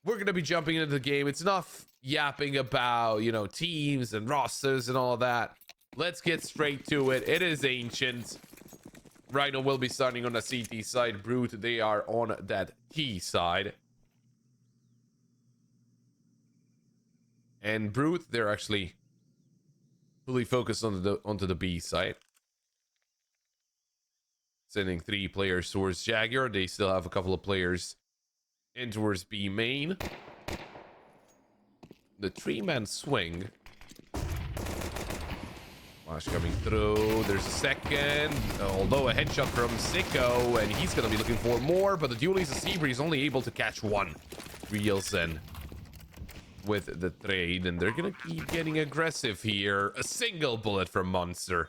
we're going to be jumping into the game. It's enough yapping about, you know, teams and rosters and all that. Let's get straight to it. It is Ancient. Rhyno will be starting on the CT side. Brute, they are on that T side. And Brute, they're actually fully focused on onto the B side. Sending 3 players towards Jaguar. They still have a couple of players in towards B main. The 3-man swing. Flash coming through. There's a second. Although a headshot from Sicko, and he's going to be looking for more, but the duelist Seabreeze is only able to catch one. Rielsen with the trade, and they're going to keep getting aggressive here. A single bullet from Monster.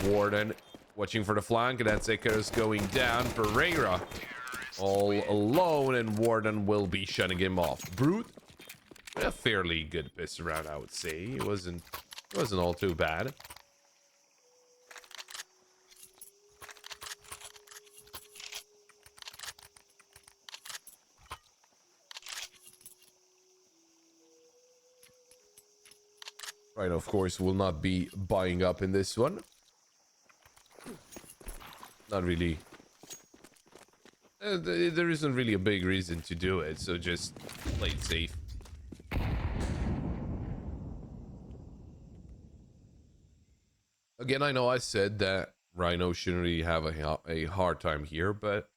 Warden watching for the flank, and that's Icarus going down. Pereira all alone, and Warden will be shutting him off. Brute, a fairly good piss around, I would say. It wasn't all too bad. Right, of course, will not be buying up in this one. Not really. There isn't really a big reason to do it, so just play it safe. Again, I know I said that Rhyno shouldn't really have a hard time here, but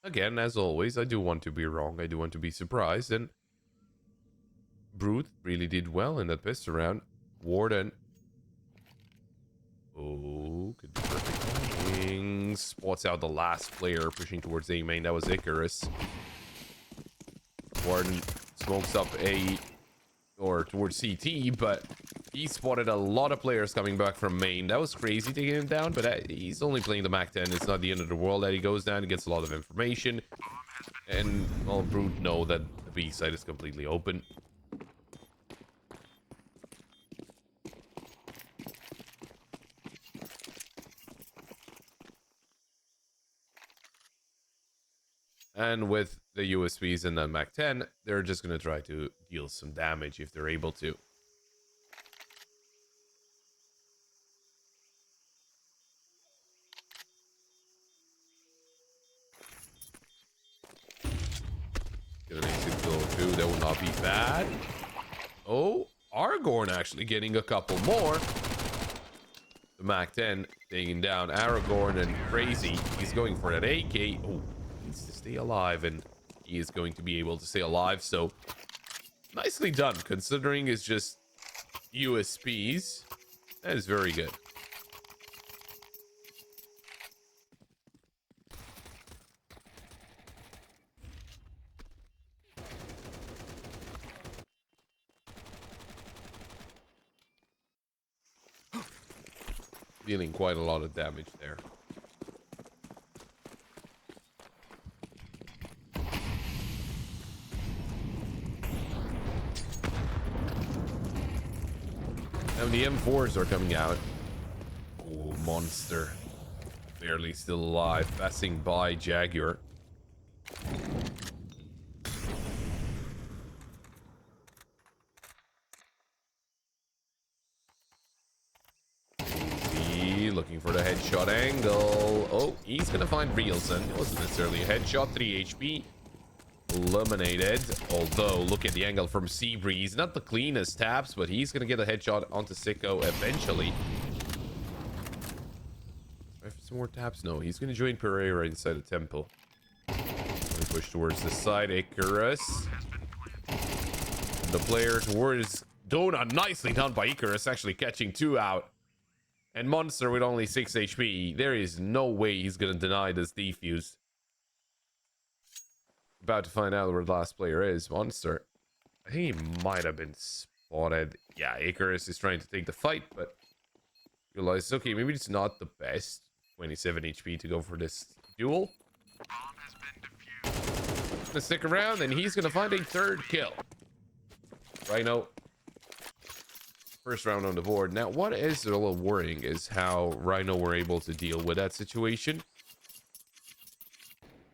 again, as always, I do want to be wrong. I do want to be surprised, and Brute really did well in that piss around. Warden. Oh, could be perfect timing. Spots out the last player pushing towards A main. That was Icarus. Warden smokes up A or towards CT, but he spotted a lot of players coming back from main. That was crazy taking him down, but he's only playing the Mac 10. It's not the end of the world that he goes down. He gets a lot of information. And all Brute know that the B side is completely open. And with the USBs and the Mac 10, they're just going to try to deal some damage if they're able to. Get an exit goal too. That will not be bad. Oh, Aragorn actually getting a couple more. The Mac 10 taking down Aragorn, and Crazy, he's going for that AK. Oh, needs to stay alive, and he is going to be able to stay alive. So nicely done, considering it's just USPs. That is very good. Dealing quite a lot of damage there. And the M4s are coming out. Oh, Monster. Barely still alive. Passing by Jaguar. Looking for the headshot angle. Oh, he's gonna find Rielsen. It wasn't necessarily a headshot. 3 HP. Eliminated. Although, look at the angle from Seabreeze. Not the cleanest taps, but he's gonna get a headshot onto Sicko eventually. Some more taps? No, he's gonna join Pereira inside the temple. Push towards the side. Icarus. The player towards Donut. Nicely done by Icarus, actually catching 2 out. And Monster with only 6 HP. There is no way he's going to deny this defuse. About to find out where the last player is. Monster. I think he might have been spotted. Yeah, Icarus is trying to take the fight, but realizes, okay, maybe it's not the best. 27 HP to go for this duel. Gonna stick around, and he's going to find a 3rd kill. Rhyno. First round on the board. Now, what is a little worrying is how Rhyno were able to deal with that situation.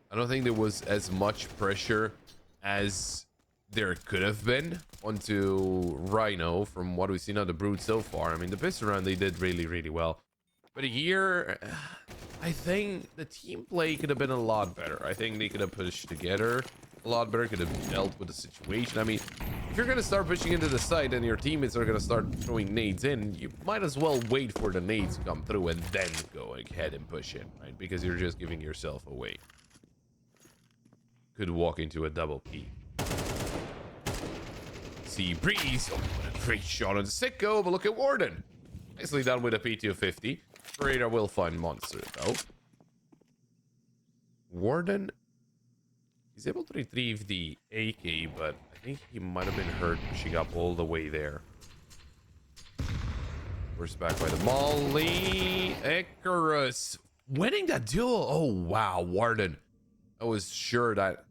I don't think there was as much pressure as there could have been onto Rhyno from what we've seen on the Brute so far. I mean, the best round they did really, really well. But here, I think the team play could have been a lot better. I think they could have pushed together a lot better, could have dealt with the situation. I mean, if you're going to start pushing into the site and your teammates are going to start throwing nades in, you might as well wait for the nades to come through and then go ahead and push in, right? Because you're just giving yourself away. Could walk into a double P. See Breeze. Oh, what a great shot on Sicko, but look at Warden. Nicely done with a P250. Radar will find Monster, though. Warden, he's able to retrieve the AK, but I think he might have been hurt pushing up all the way there. Forced back by the Molly. Icarus winning that duel. Oh, wow. Warden. I was sure that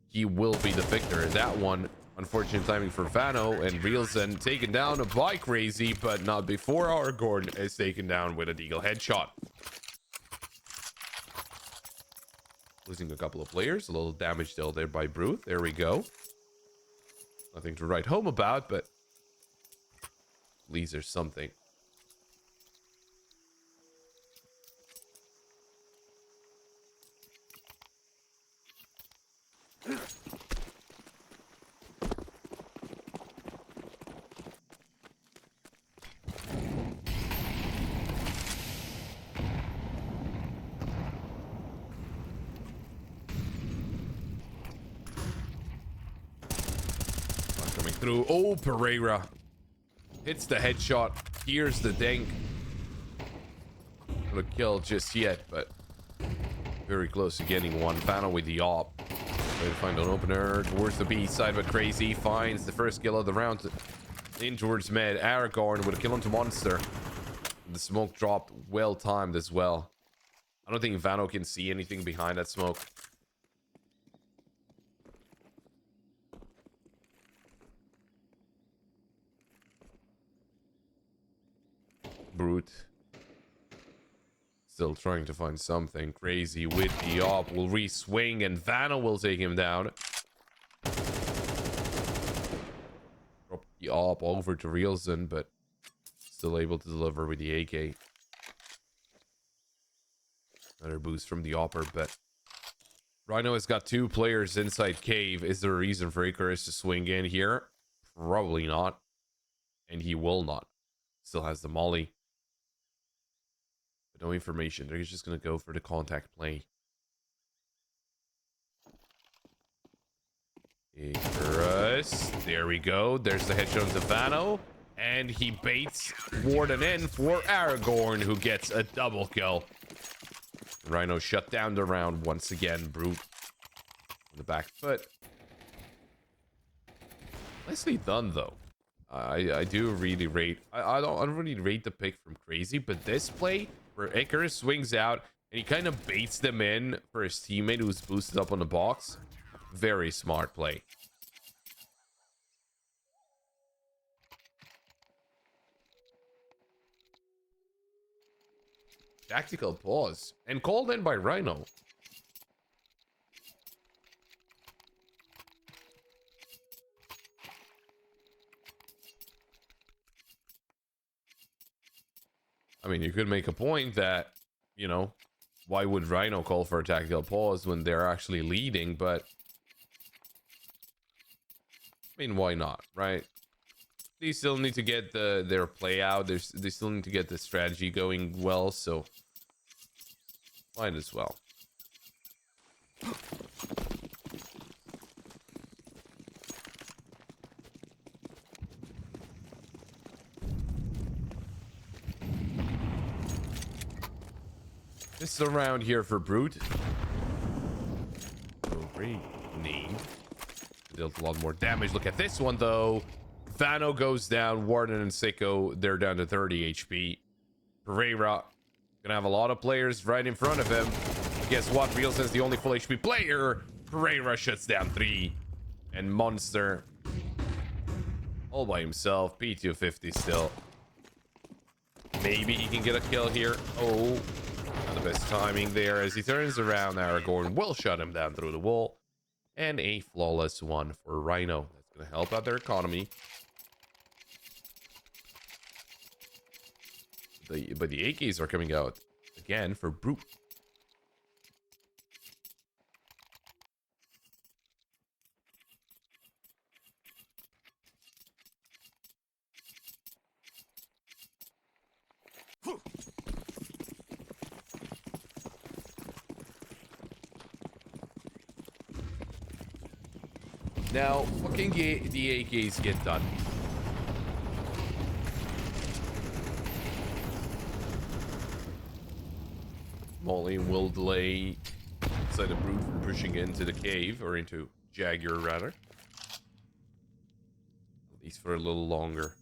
he will be the victor in that one. Unfortunate timing for Vano, and Rielsen taken down by Crazy, but not before Aragorn is taken down with a Deagle headshot. Losing a couple of players. A little damage dealt there by Brute. There we go. Nothing to write home about, but at least there's something. Through. Oh, Pereira hits the headshot. Here's the dink. Not a kill just yet, but very close to getting one. Vano with the op. Trying to find an opener towards the B side, but Crazy finds the first kill of the round in towards mid. Aragorn with a kill onto Monster. The smoke dropped well timed as well. I don't think Vano can see anything behind that smoke. Brute still trying to find something. Crazy with the op will re-swing, and Vano will take him down. Drop the op over to Rielsen, but still able to deliver with the AK. Another boost from the opper, but Rhyno has got two players inside cave. Is there a reason for Icarus to swing in here? Probably not, and he will not. Still has the molly. No information. They're just going to go for the contact play. Icarus. There we go. There's the headshot to Vano. And he baits Warden in for Aragorn, who gets a double kill. Rhyno shut down the round once again. Brute on the back foot. Nicely done, though. I do really rate... I don't really rate the pick from Crazy, but this play... where Icarus swings out and he kind of baits them in for his teammate who's boosted up on the box. Very smart play. Tactical pause. And called in by Rhyno. I mean, you could make a point that, you know, why would Rhyno call for a tactical pause when they're actually leading? But, I mean, why not, right? They still need to get their play out. They still need to get the strategy going well, so might as well. This is a round here for Brute. Oh, great need. Dealt a lot more damage. Look at this one, though. Vano goes down. Warden and Sicko, they're down to 30 HP. Pereira gonna have a lot of players right in front of him. Guess what? Rielsen's the only full HP player. Pereira shuts down 3. And Monster all by himself. P250 still. Maybe he can get a kill here. Oh. Not the best timing there as he turns around. Aragorn will shut him down through the wall. And a flawless one for Rhyno. That's going to help out their economy. But the AKs are coming out again for Brute. Now, what can the AKs get done? Molly will delay inside the Brute from pushing into the cave, or into Jaguar rather. At least for a little longer.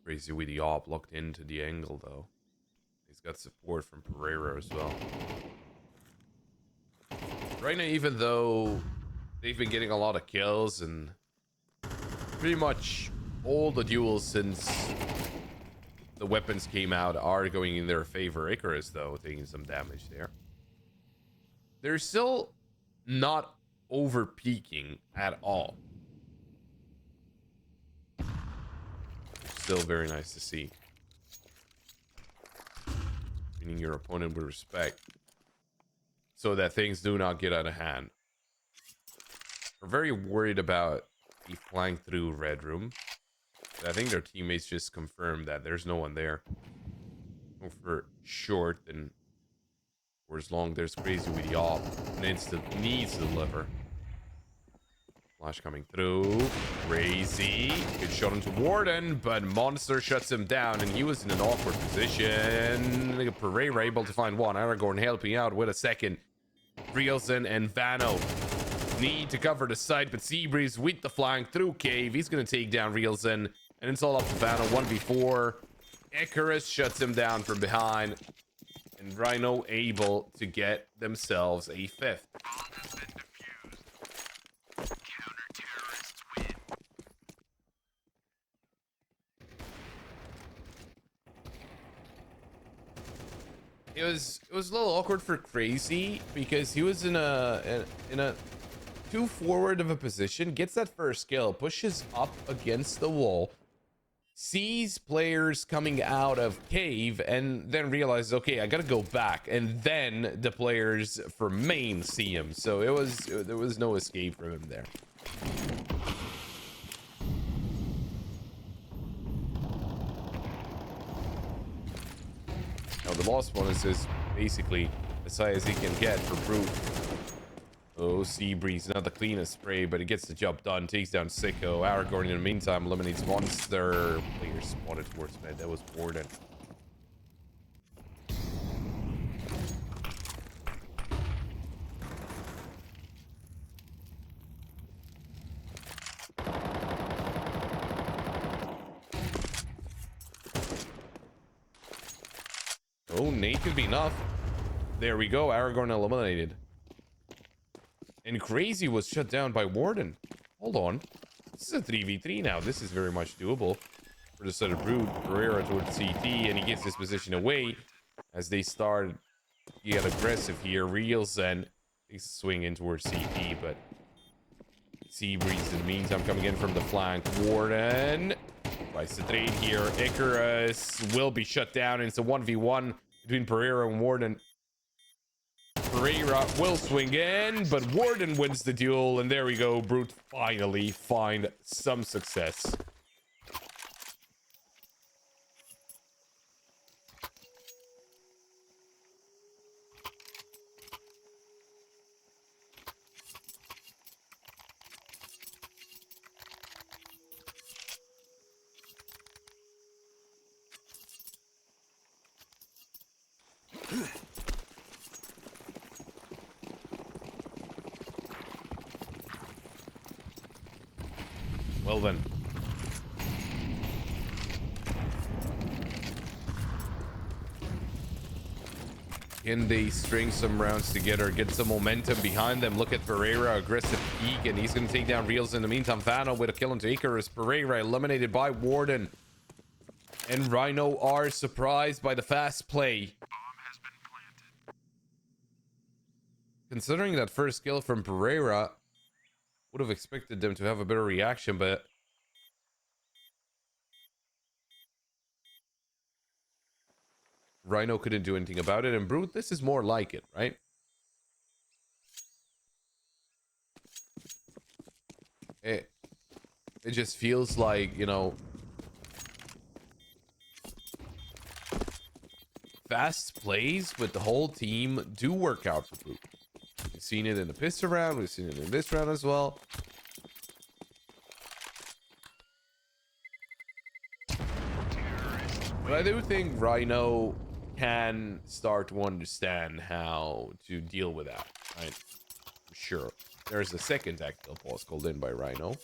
Crazy with the op locked into the angle though. He's got support from Pereira as well. Right now, even though they've been getting a lot of kills and pretty much all the duels since the weapons came out are going in their favor. Icarus, though, taking some damage there. They're still not over peaking at all. Still very nice to see. Treating your opponent with respect so that things do not get out of hand. We're very worried about the flank through red room. I think their teammates just confirmed that there's no one there. For short and for as long there's Crazy with the op. And instant needs to deliver. Flash coming through. Crazy. Good shot into Warden, but Monster shuts him down, and he was in an awkward position. Pereira able to find one. Aragorn helping out with a second. Rielsen and Vano need to cover the side, but Seabreeze with the flank through cave. He's going to take down Rielsen, and it's all up to Vano. 1v4. Icarus shuts him down from behind, and Rhyno able to get themselves a fifth. It was a little awkward for Crazy because he was in a too forward of a position, gets that first kill, pushes up against the wall, sees players coming out of cave, and then realizes, okay, I gotta go back, and then the players from main see him. So there was no escape from him there. Now the lost bonus is basically as high as he can get for Brute. Oh, Seabreeze, not the cleanest spray, but it gets the job done. Takes down Sicko. Aragorn in the meantime eliminates Monster. Player spotted towards mid. That was Warden. Oh, Nate could be enough. There we go. Aragorn eliminated. And Crazy was shut down by Warden. Hold on. This is a 3v3 now. This is very much doable. For the side of Brood, Pereira towards CT, and he gets this position away as they start to get aggressive here. Reels and takes a swing in towards CT, but Seabreeze in the meantime coming in from the flank. Warden tries to trade here. Icarus will be shut down. And it's a 1v1 between Pereira and Warden. Pereira will swing in, but Warden wins the duel, and there we go. Brute finally find some success. Well then. Can they string some rounds together, get some momentum behind them? Look at Pereira, aggressive peek, and he's going to take down Reels in the meantime. Vano with a kill into Icarus. Pereira eliminated by Warden. And Rhyno are surprised by the fast play. Considering that first kill from Pereira, would have expected them to have a better reaction, but Rhyno couldn't do anything about it. And Brute, this is more like it, right? It just feels like, you know, fast plays with the whole team do work out for Brute. We've seen it in the pistol round. We've seen it in this round as well. But I do think Rhyno can start to understand how to deal with that, right? For sure. There's a second tactical pause called in by Rhyno.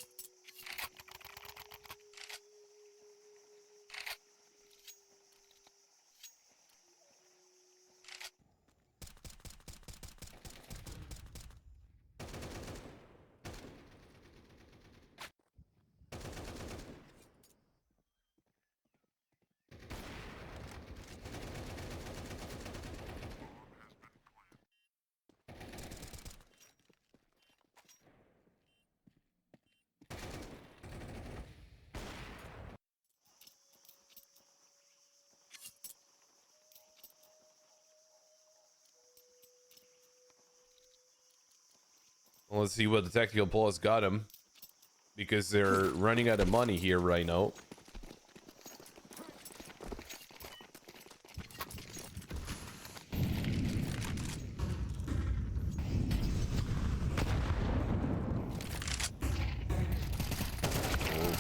Well, let's see what the tactical pause got him. Because they're running out of money here right now.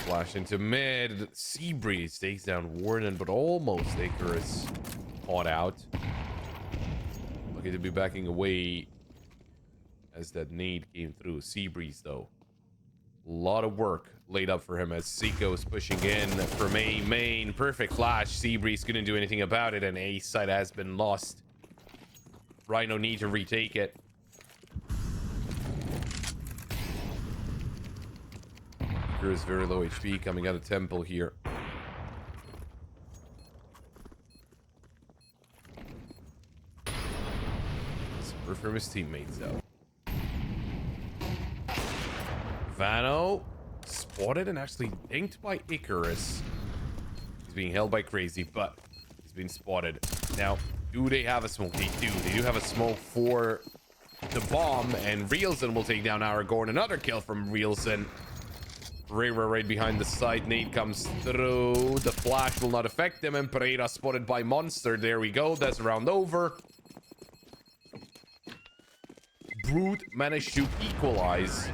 Flash into mid. Seabreeze takes down Warden, but almost Icarus caught out. Lucky to be backing away as that nade came through. Seabreeze, though. A lot of work laid up for him as Seiko is pushing in from A main. Perfect flash. Seabreeze couldn't do anything about it, and A side has been lost. Rhyno need to retake it. There is very low HP coming out of Temple here. Support from his teammates, though. Vano spotted and actually dinked by Icarus. He's being held by Crazy, but he's been spotted. Now, do they have a smoke? They do. They do have a smoke for the bomb, and Reelson will take down Aragorn. Another kill from Reelson. Pereira right behind the side. Nade comes through. The flash will not affect him, and Pereira spotted by Monster. There we go. That's round over. Brute managed to equalize.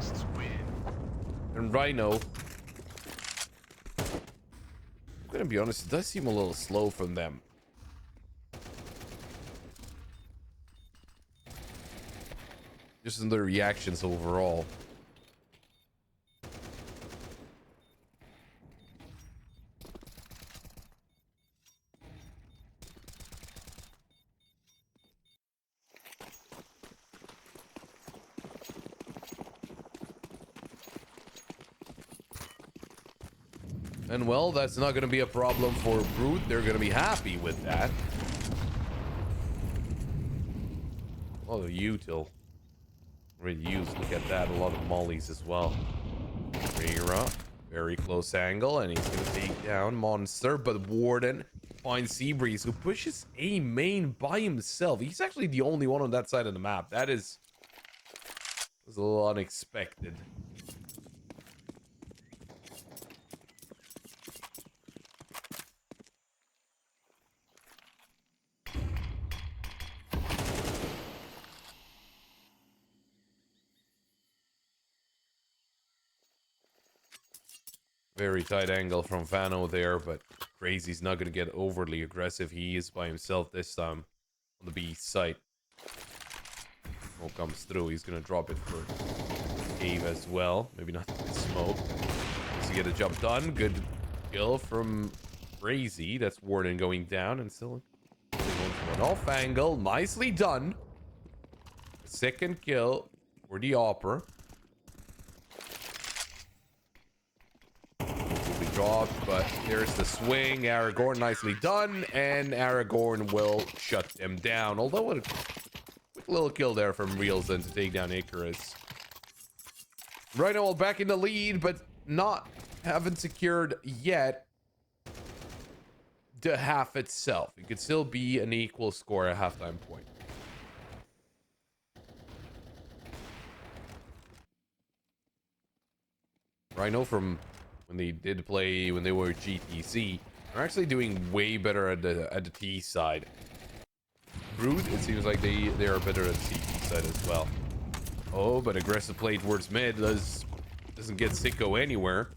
And Rhyno, I'm gonna be honest, it does seem a little slow from them. Just in their reactions overall. And well, that's not going to be a problem for Brute. They're going to be happy with that. A lot of util. Really used. Look at that. A lot of mollies as well. Rira. Very close angle. And he's going to take down Monster. But Warden finds Seabreeze, who pushes A main by himself. He's actually the only one on that side of the map. That was a little unexpected. Very tight angle from Vano there, but Crazy's not going to get overly aggressive. He is by himself this time on the B site. Smoke comes through. He's going to drop it for Cave as well. Maybe not the smoke. Does he get a jump done? Good kill from Crazy. That's Warden going down and still going for an off angle. Nicely done. Second kill for the Opera. dropped, but there's the swing. Aragorn nicely done, and Aragorn will shut them down. Although a quick little kill there from Rielsen to take down Icarus. Rhyno back in the lead, but haven't secured yet the half itself. It could still be an equal score at halftime point. Rhyno, from when they did play, when they were GTC, are actually doing way better at the T side. Brood, it seems like they are better at the CT side as well. Oh, but aggressive play towards mid doesn't get Sicko anywhere.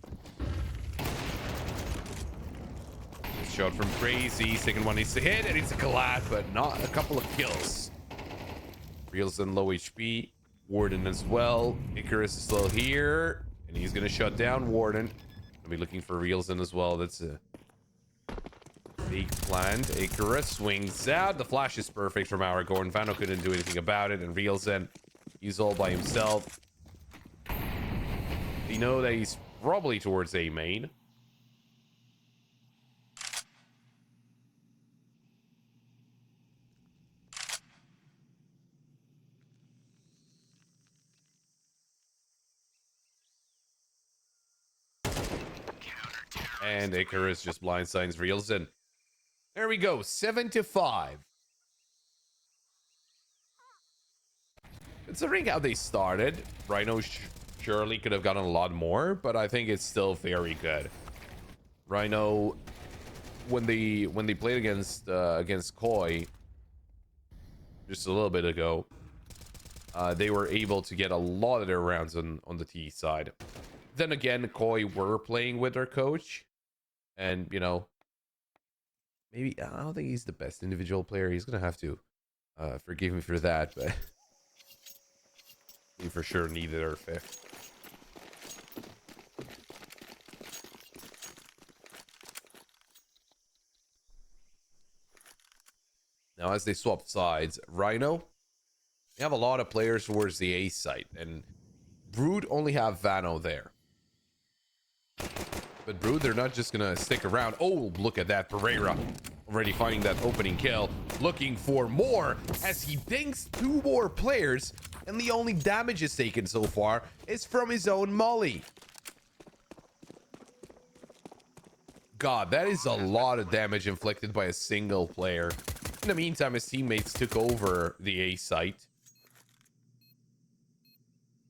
Shot from Crazy. Second one needs to hit, and it's a collab, but not a couple of kills. Rielsen low HP. Warden as well. Icarus is still here, and he's gonna shut down Warden. I'll be looking for Rielsen as well. That's a big plant. Icarus swings out. The flash is perfect from Aragorn. Vano couldn't do anything about it, and Rielsen, he's all by himself. You know that he's probably towards A main. And Icarus just blindsides Rielsen. There we go, 7-5. Considering how they started, Rhyno surely could have gotten a lot more, but I think it's still very good. Rhyno, when they played against Koi just a little bit ago, they were able to get a lot of their rounds on the T side. Then again, Koi were playing with their coach, and you know, maybe I don't think he's the best individual player. He's gonna have to forgive me for that, but he for sure needed our fifth. Now, as they swap sides, Rhyno, they have a lot of players towards the A site, and Brood only have Vano there. But Brood, they're not just gonna stick around. Oh, look at that. Pereira already finding that opening kill, looking for more as he dinks 2 more players, and the only damage is taken so far is from his own molly. God, that is a lot of damage inflicted by a single player. In the meantime, his teammates took over the A site.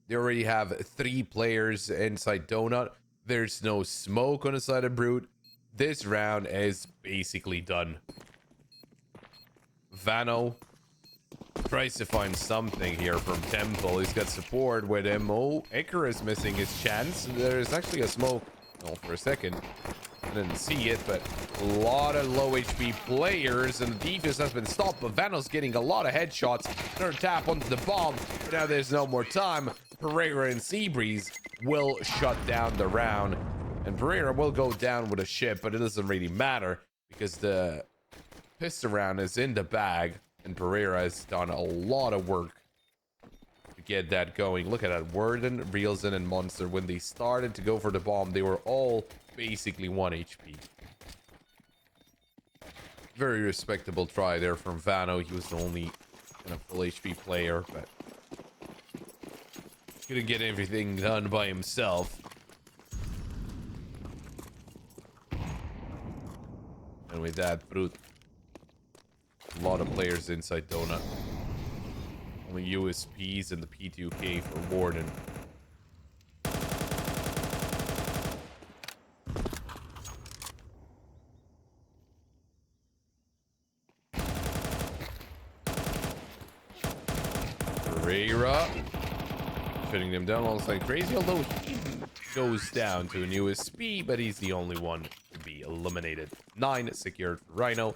They already have 3 players inside Donut. There's no smoke on the side of Brood. This round is basically done. Vano tries to find something here from Temple. He's got support with him. Oh, Icarus missing his chance. There's actually a smoke. Oh, for a second. I didn't see it, but a lot of low HP players, and the defense has been stopped, but Vano's getting a lot of headshots. Another tap onto the bomb, but now there's no more time. Pereira and Seabreeze will shut down the round, and Pereira will go down with a ship, but it doesn't really matter because the pistol round is in the bag, and Pereira has done a lot of work to get that going. Look at that. Worden, Rielsen, and Monster, when they started to go for the bomb, they were all basically 1 HP. Very respectable try there from Vano. He was the only kind of full HP player, but couldn't get everything done by himself. And with that, Brute, a lot of players inside Donut. Only USPs and the P2K for Warden. Pereira shutting them down alongside Crazy, although he goes down to an USP, but he's the only one to be eliminated. 9 secured for Rhyno.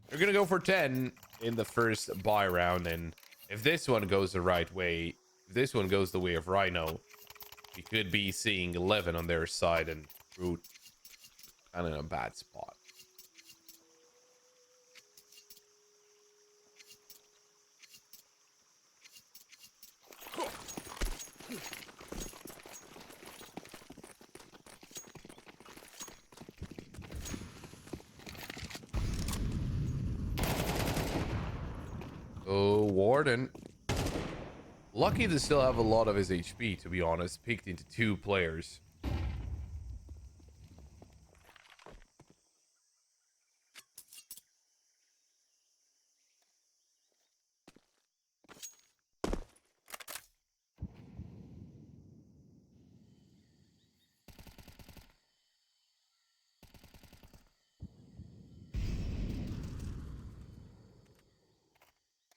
They're gonna go for 10 in the first buy round, and if this one goes the right way, if this one goes the way of Rhyno, we could be seeing 11 on their side, and Root kind of in a bad spot. So Warden, lucky to still have a lot of his HP, to be honest. Picked into 2 players.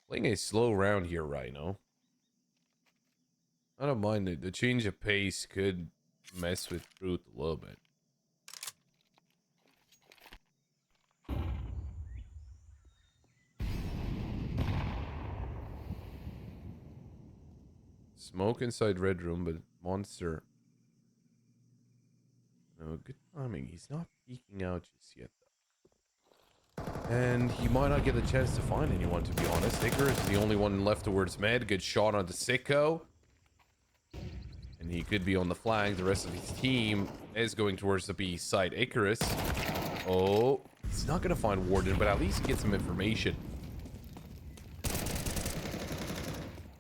Playing a slow round here, Rhyno. I don't mind it. The change of pace could mess with Brute a little bit. Smoke inside red room, but monster. No, good timing. He's not peeking out just yet, though. And he might not get a chance to find anyone, to be honest. Icarus is the only one left towards med. Good shot on the Sicko. And he could be on the flank. The rest of his team is going towards the B side. Icarus. Oh, he's not going to find Warden, but at least get some information.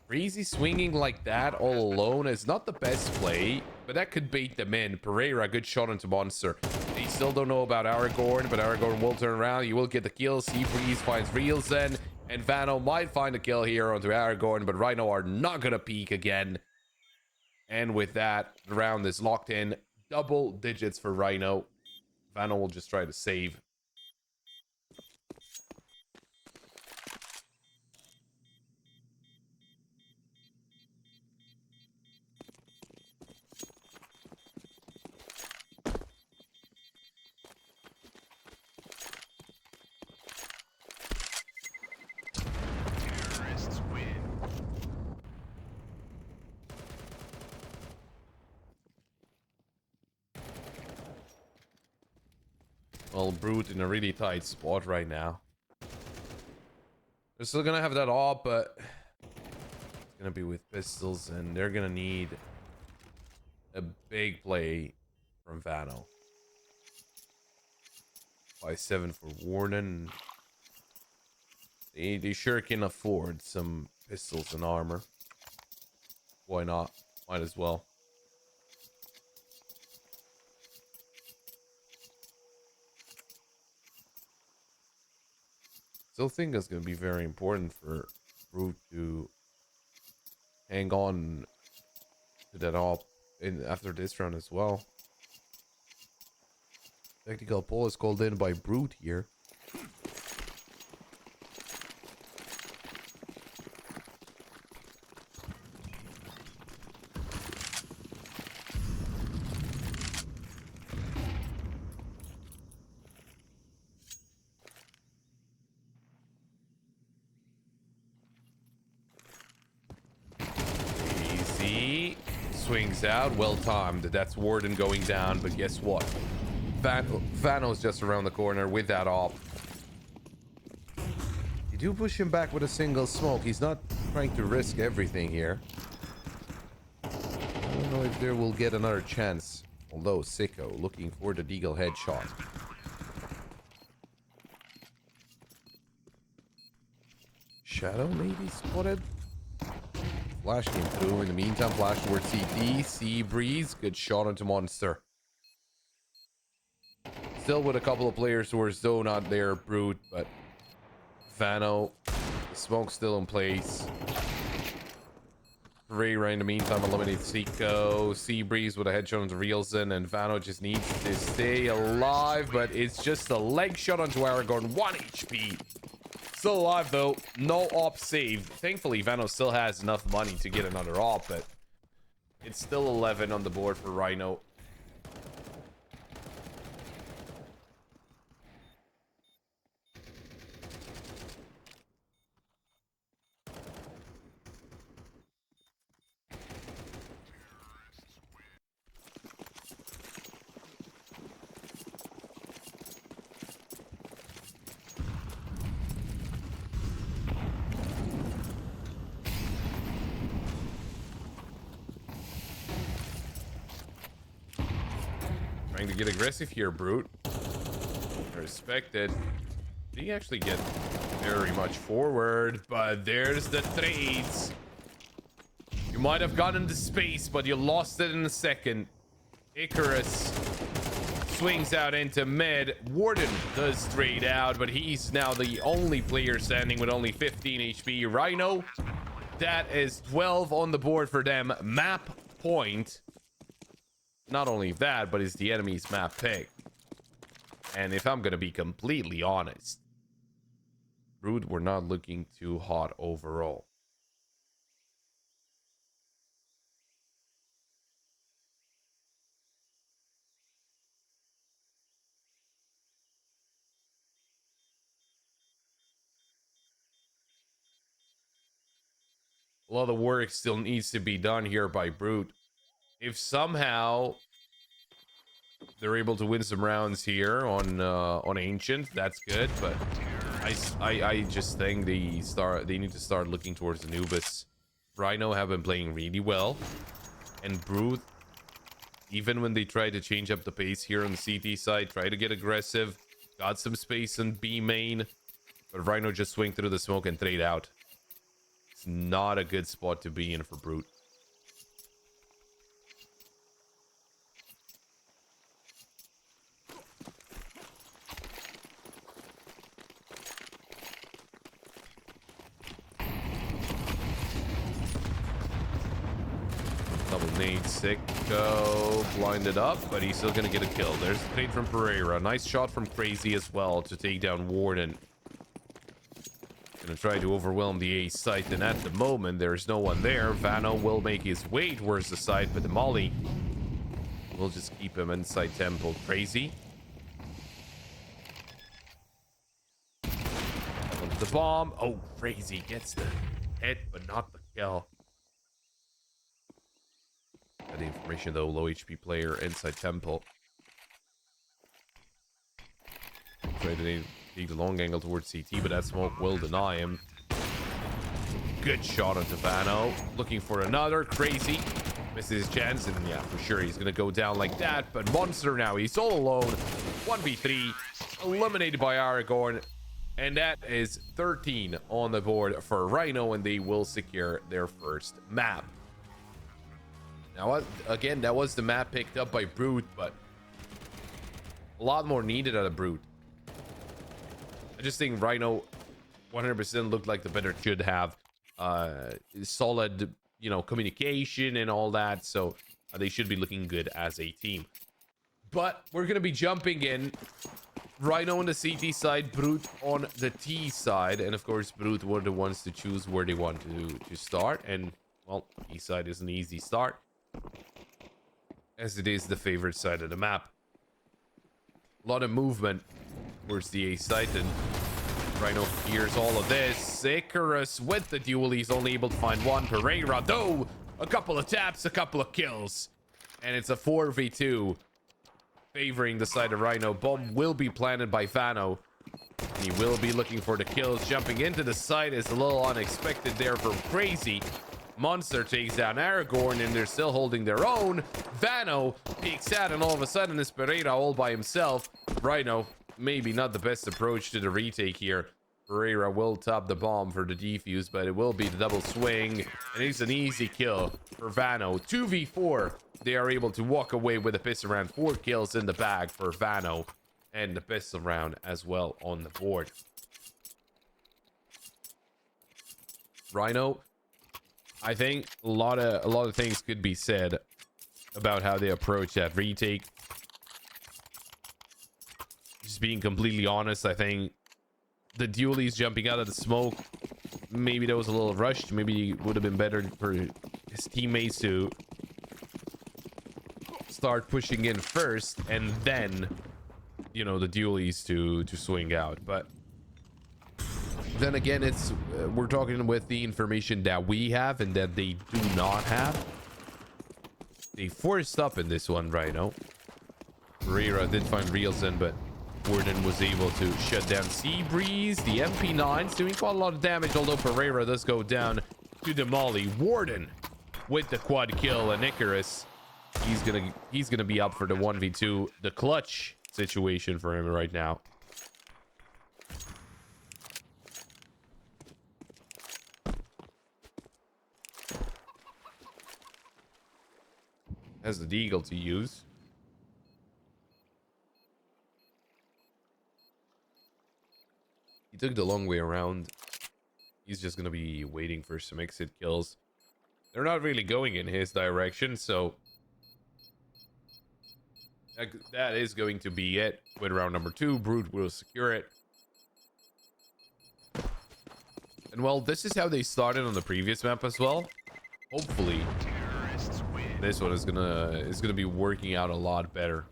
Crazy swinging like that all alone is not the best play, but that could bait them in. Pereira, good shot into Monster. They still don't know about Aragorn, but Aragorn will turn around. You will get the kill. Seabreeze finds Rielsen, and Vano might find a kill here onto Aragorn, but Rhyno are not going to peek again. And with that, the round is locked in. Double digits for Rhyno. Vano will just try to save. Well, Brute in a really tight spot right now. They're still gonna have that op, but it's gonna be with pistols, and they're gonna need a big play from Vano. 5-7 for Warden. They sure can afford some pistols and armor. Why not? Might as well. Still think it's going to be very important for Brute to hang on to that op after this round as well. Technical pull is called in by Brute here. Swings out, well timed. That's Warden going down, but guess what? Vano's just around the corner with that op. You do push him back with a single smoke. He's not trying to risk everything here. I don't know if there will get another chance. Although Sicko looking for the Deagle headshot. Shadow maybe spotted. Flash came through. In the meantime, flash towards CT. Seabreeze. Good shot onto Monster. Still with a couple of players towards zone out there, Brute, but Vano. The smoke's still in place. Pereira in the meantime eliminates Sicko. Seabreeze with a headshot onto Rielsen, and Vano just needs to stay alive, but it's just a leg shot onto Aragorn. 1 HP. Still alive though, no op saved. Thankfully, Vano still has enough money to get another op, but it's still 11 on the board for Rhyno. Trying to get aggressive here, Brute. I respect it. Did he actually get very much forward, but there's the trades. You might have gotten the space, but you lost it in a second. Icarus swings out into mid. Warden does trade out, but he's now the only player standing with only 15 HP. Rhyno, that is 12 on the board for them. Map point. Not only that, but it's the enemy's map pick. And if I'm going to be completely honest, Brood were not looking too hot overall. A lot of work still needs to be done here by Brute. If somehow they're able to win some rounds here on Ancient, that's good. But I just think they need to start looking towards Anubis. Rhyno have been playing really well, and Brute, even when they try to change up the pace here on the CT side, try to get aggressive, got some space in B main, but Rhyno just swing through the smoke and trade out. It's not a good spot to be in for Brute. Double nade, Sicko blinded up, but he's still gonna get a kill. There's a trade from Pereira. Nice shot from Crazy as well to take down Warden. Gonna try to overwhelm the A site, and at the moment there's no one there. Vano will make his way towards the site, but the Molly will just keep him inside Temple. Crazy. The bomb. Oh, Crazy gets the hit, but not the kill. Got the information though, low HP player inside Temple. Try to take the long angle towards CT, but that smoke will deny him. Good shot onto Vano. Looking for another. Crazy misses his chance, and yeah, for sure he's gonna go down like that. But Monster now, he's all alone. 1v3, eliminated by Aragorn, and that is 13 on the board for Rhyno, and they will secure their first map. Now again, that was the map picked up by Brute, but a lot more needed out of Brute. I just think Rhyno 100% looked like the better should have solid, communication and all that. So they should be looking good as a team. But we're going to be jumping in. Rhyno on the CT side, Brute on the T side. And of course, Brute were the ones to choose where they want to start. And, well, T side is an easy start, as it is the favorite side of the map. A lot of movement towards the A site, and Rhyno hears all of this. Icarus with the duel. He's only able to find one. Pereira, though, a couple of taps, a couple of kills. And it's a 4v2 favoring the side of Rhyno. Bomb will be planted by Vano. He will be looking for the kills. Jumping into the site is a little unexpected there from Crazy. Monster takes down Aragorn, and they're still holding their own. Vano peeks out, and all of a sudden it's Pereira all by himself. Rhyno, maybe not the best approach to the retake here. Pereira will top the bomb for the defuse, but it will be the double swing, and it's an easy kill for Vano. 2v4. They are able to walk away with a pistol round. 4 kills in the bag for Vano, and the pistol round as well on the board. Rhyno, I think a lot of things could be said about how they approach that retake. Just being completely honest, I think the dualies jumping out of the smoke, maybe that was a little rushed. Maybe it would have been better for his teammates to start pushing in first, and then, the dualies to swing out. But then again, it's we're talking with the information that we have and that they do not have. They forced up in this one, Rhyno. Pereira did find Rielsen, but Warden was able to shut down Seabreeze. The MP9's doing quite a lot of damage, although Pereira does go down to the Molly. Warden with the quad kill, and Icarus, he's gonna be up for the 1v2, the clutch situation for him right now. Has the deagle to use. He took the long way around. He's just gonna be waiting for some exit kills. They're not really going in his direction, so that is going to be it with round number 2. Brute will secure it. And well, this is how they started on the previous map as well. Hopefully, this one is gonna be working out a lot better.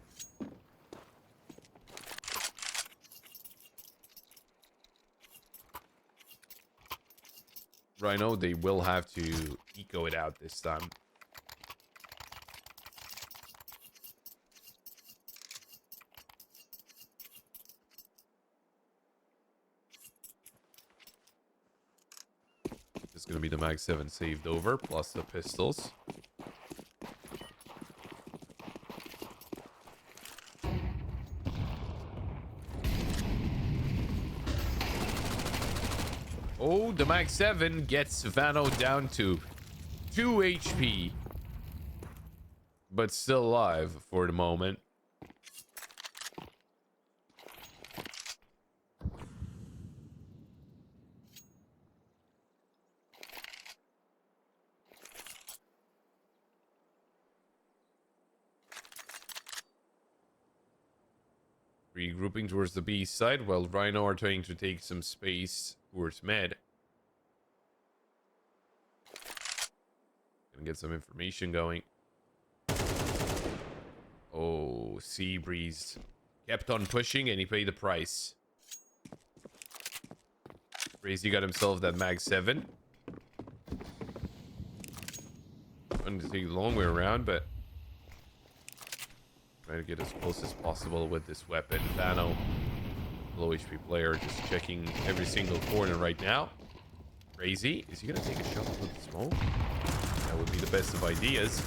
Rhyno, they will have to eco it out this time. It's gonna be the Mag 7 saved over, plus the pistols. Oh, the Mag 7 gets Vano down to 2 HP. But still alive for the moment. Regrouping towards the B side, while Rhyno are trying to take some space towards med. Gonna get some information going. Oh, Sea Breeze kept on pushing and he paid the price. Crazy got himself that Mag 7. I'm gonna take the long way around, but trying to get as close as possible with this weapon. Vano, low HP player, just checking every single corner right now. Crazy. Is he gonna take a shot with the smoke? That would be the best of ideas.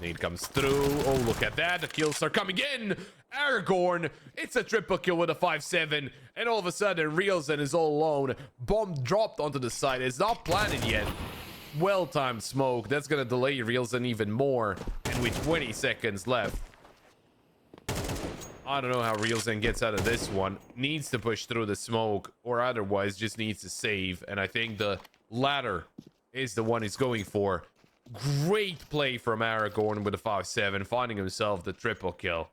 Nade comes through. Oh, look at that. The kills are coming in. Aragorn. It's a triple kill with a 5-7. And all of a sudden, Rielsen is all alone. Bomb dropped onto the side. It's not planted yet. Well-timed smoke. That's gonna delay Rielsen even more. And with 20 seconds left, I don't know how Rielsen gets out of this one. Needs to push through the smoke, or otherwise just needs to save. And I think the latter is the one he's going for. Great play from Aragorn with a 5-7, finding himself the triple kill.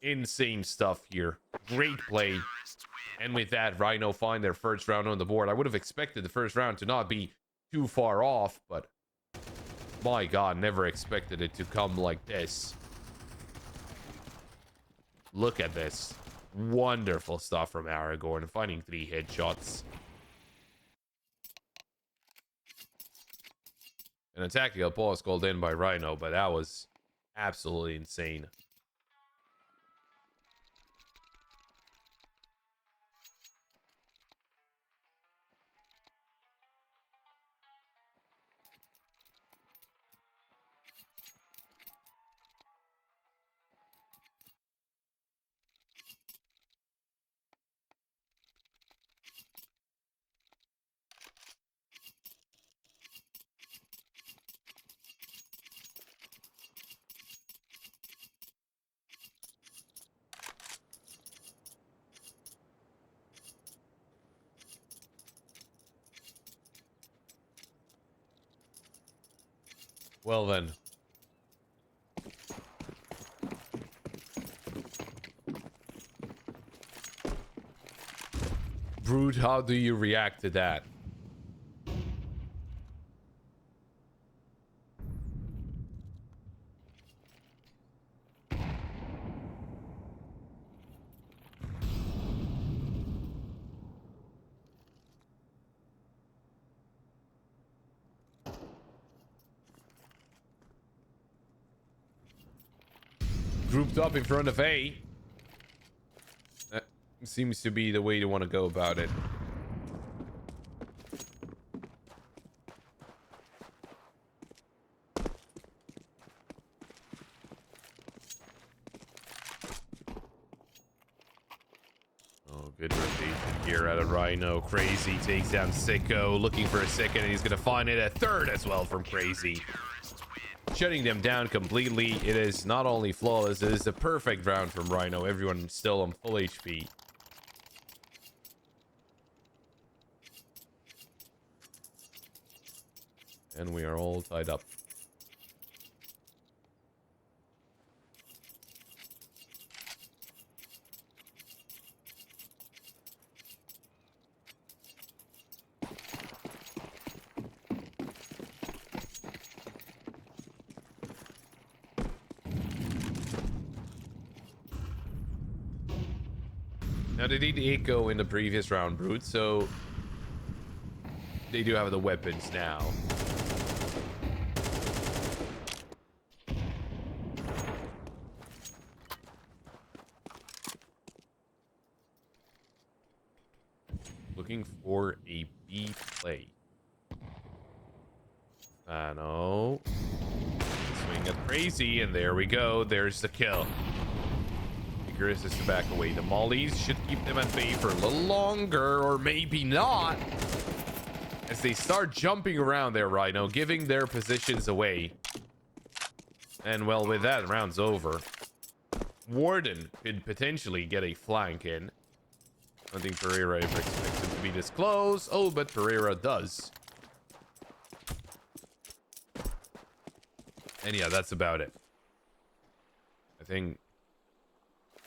Insane stuff here. Great play. And with that, Rhyno find their first round on the board. I would have expected the first round to not be too far off, but my god, never expected it to come like this. Look at this. Wonderful stuff from Aragorn, finding 3 headshots. An tactical pause called in by Rhyno, but that was absolutely insane. Well then. Brute, how do you react to that? Grouped up in front of A. That seems to be the way you want to go about it. Oh, good rotation here out of Rhyno. Crazy takes down Sicko, looking for a second, and he's going to find it. A third as well from Crazy. shutting them down completely. It is not only flawless, it is a perfect round from Rhyno. Everyone still on full HP. And we are all tied up. Now, they did echo in the previous round, Brute, so they do have the weapons now. Looking for a B play. Rhyno. Swing it crazy, and there we go. There's the kill. Is to back away. The mollies should keep them at bay for a little longer, or maybe not, as they start jumping around there, Rhyno, giving their positions away. And well, with that, round's over. Warden could potentially get a flank in. I don't think Pereira ever expects him to be this close. Oh, but Pereira does. And yeah, that's about it. I think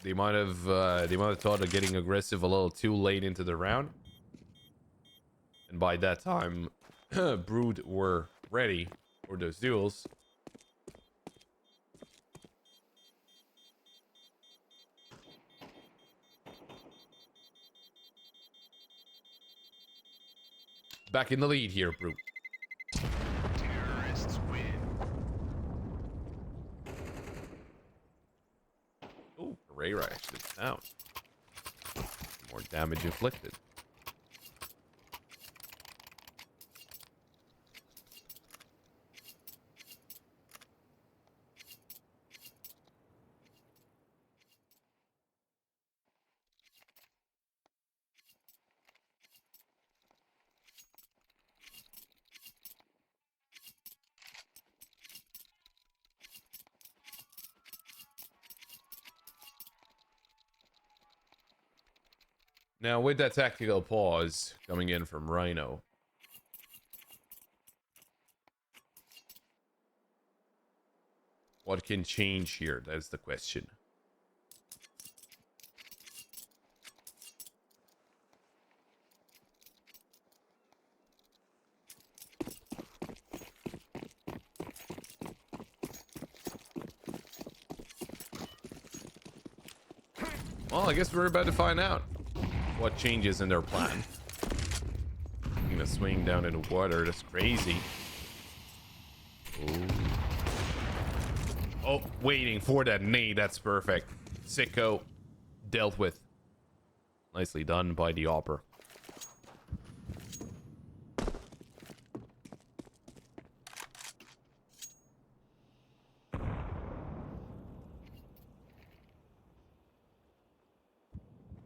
they might have thought of getting aggressive a little too late into the round. And by that time, Brood were ready for those duels. Back in the lead here, Brood. Terrorists win. Oh, Pereira actually down. More damage inflicted. Now, with that tactical pause coming in from Rhyno, what can change here? That's the question. Well, I guess we're about to find out what changes in their plan. I'm gonna swing down in the water. That's crazy. Ooh. Oh, waiting for that nade. That's perfect. Sicko dealt with. Nicely done by the Opera.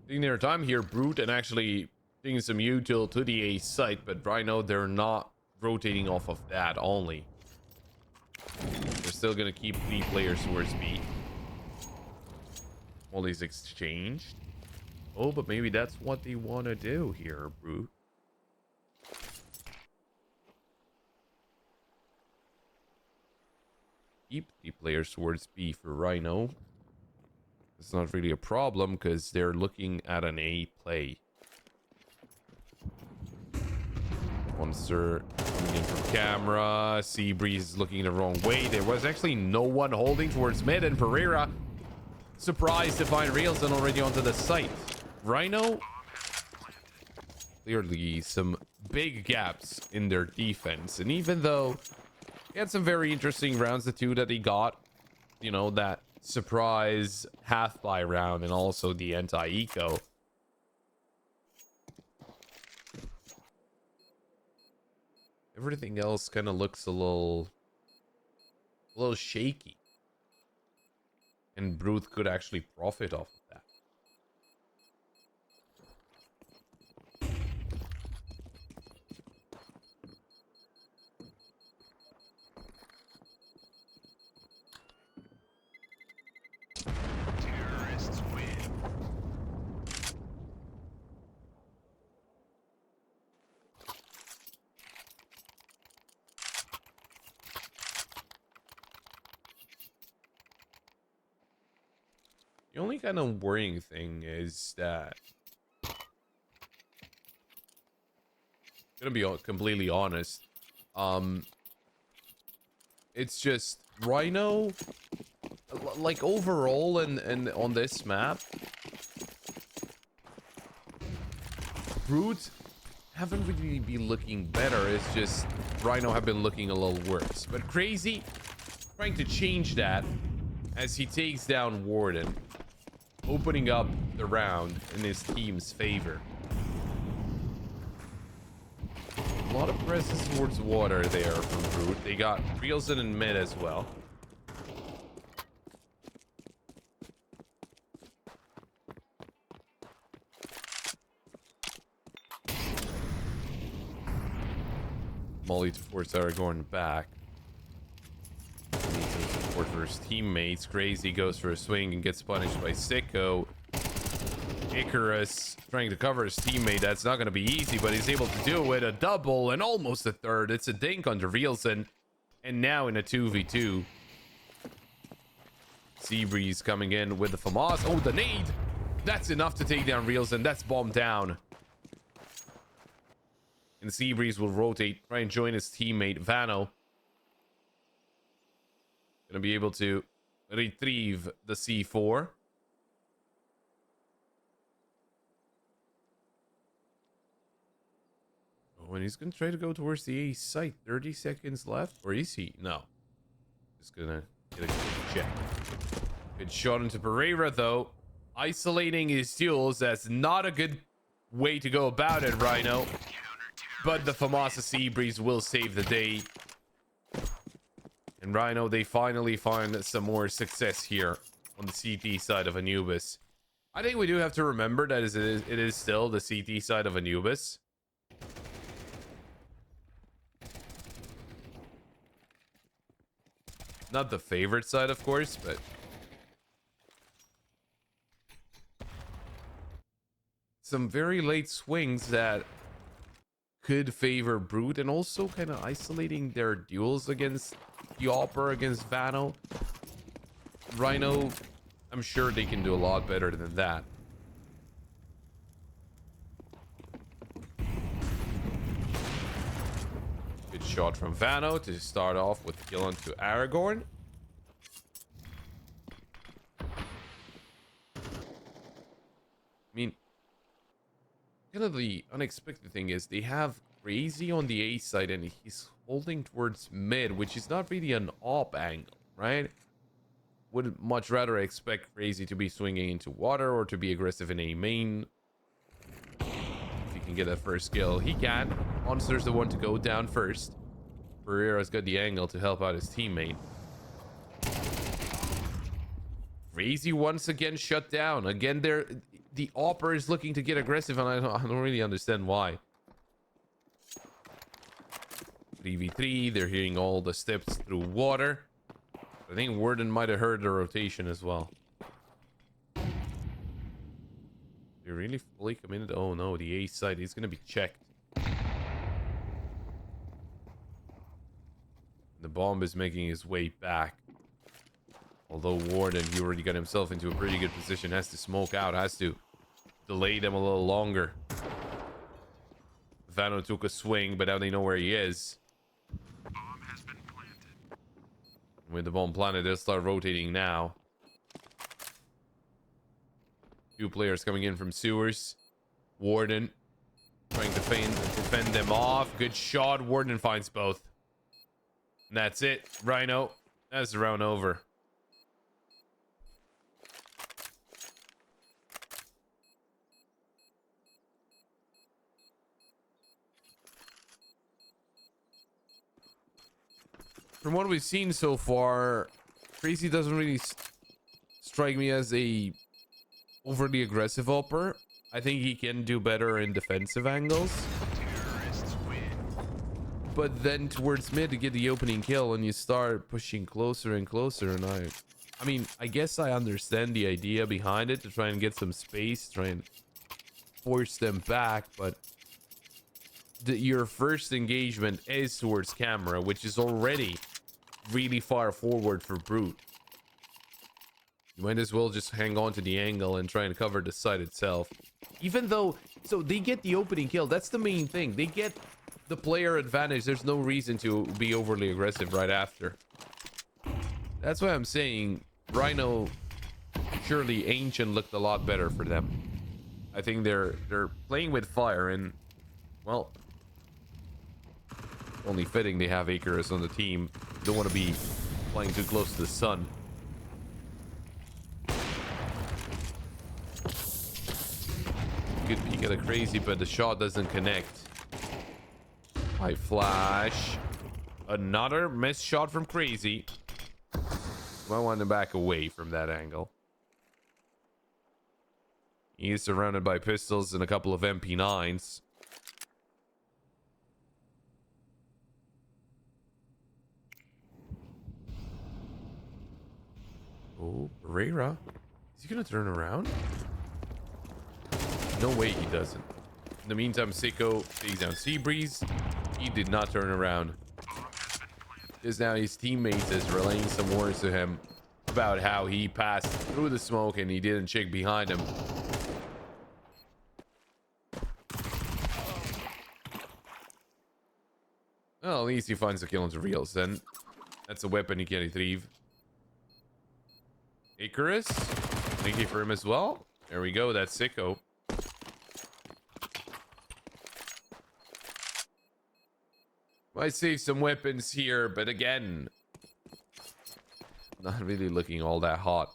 Taking their time here, Brute, and actually taking some util to the A site, but Rhyno, they're not rotating off of that only. They're still gonna keep B players towards B. All these exchanged. Oh, but maybe that's what they want to do here, Brute. Keep the players towards B for Rhyno. It's not really a problem because they're looking at an A play. Monster coming in from camera. Seabreeze is looking the wrong way. There was actually no one holding towards mid, and Pereira surprised to find Railson already onto the site. Rhyno, clearly some big gaps in their defense, and even though he had some very interesting rounds, the two that he got, you know, that surprise half buy round and also the anti-eco, everything else kind of looks a little shaky, and Brute could actually profit off of that. The only kind of worrying thing is that, gonna be completely honest, it's just Rhyno, like overall and on this map, Brute haven't really been looking better. It's just Rhyno have been looking a little worse. But Crazy trying to change that as he takes down Warden, opening up the round in his team's favor. A lot of presence towards water there from Brute. They got Reelson in mid as well. Molly to force Aragorn back. Needs some support for his teammates. Crazy goes for a swing and gets punished by Sicko. Icarus trying to cover his teammate. That's not going to be easy, but he's able to do it. A double and almost a third. It's a dink on Reelson. And now in a 2v2. Seabreeze coming in with the FAMAS. Oh, the nade. That's enough to take down Reelson. That's bombed down. And Seabreeze will rotate, try and join his teammate Vano. Gonna be able to retrieve the C4. Oh, and he's gonna try to go towards the A site. 30 seconds left, or is he? No. Just gonna get a quick check. Good shot into Pereira though. Isolating his duels. That's not a good way to go about it, Rhyno. But the FAMAS Seabreeze will save the day. And Rhyno, they finally find some more success here on the CT side of Anubis. I think we do have to remember that it is still the CT side of Anubis. Not the favorite side, of course, but some very late swings that could favor Brute, and also kind of isolating their duels against the Opera, against Vano. Rhyno, I'm sure they can do a lot better than that. Good shot from Vano to start off with the kill onto Aragorn. I mean, kind of the unexpected thing is they have Crazy on the A side and he's holding towards mid, which is not really an op angle, right? Would much rather expect Crazy to be swinging into water or to be aggressive in A main. If he can get that first kill, he can. Monster's the one to go down first. Pereira's got the angle to help out his teammate. Crazy once again shut down. Again, the Opera is looking to get aggressive, and I don't really understand why. 3v3, they're hearing all the steps through water. I think Warden might have heard the rotation as well. They're really fully committed. Oh no, the A side is going to be checked. The bomb is making his way back. Although Warden, he already got himself into a pretty good position, has to smoke out, has to delay them a little longer. Vano took a swing, but now they know where he is. Bomb has been planted. With the bomb planted, they'll start rotating now. Two players coming in from sewers. Warden trying to defend them off. Good shot. Warden finds both. And that's it. Rhyno. That's the round over. From what we've seen so far, Crazy doesn't really strike me as a overly aggressive upper. I think he can do better in defensive angles. Terrorists win. But then towards mid to get the opening kill, and you start pushing closer and closer, and I mean, I guess I understand the idea behind it, to try and get some space, try and force them back, but your first engagement is towards camera, which is already really far forward for Brute. You might as well just hang on to the angle and try and cover the side itself. Even though, so they get the opening kill. That's the main thing. They get the player advantage. There's no reason to be overly aggressive right after. That's why I'm saying Rhyno, surely Ancient looked a lot better for them. I think they're playing with fire, and well, only fitting they have Icarus on the team. Don't want to be playing too close to the sun. Good peek at a crazy, but the shot doesn't connect. High flash. Another missed shot from crazy. Might want to back away from that angle. He is surrounded by pistols and a couple of MP9s. Oh, Pereira. Is he gonna turn around? No way he doesn't. In the meantime, Sicko takes down Seabreeze. He did not turn around. Because now his teammates is relaying some words to him about how he passed through the smoke and he didn't check behind him. Well, at least he finds the kill into reels then. That's a weapon he can retrieve. Icarus. Thank you for him as well. There we go. That's Sicko. Might save some weapons here, but again, not really looking all that hot.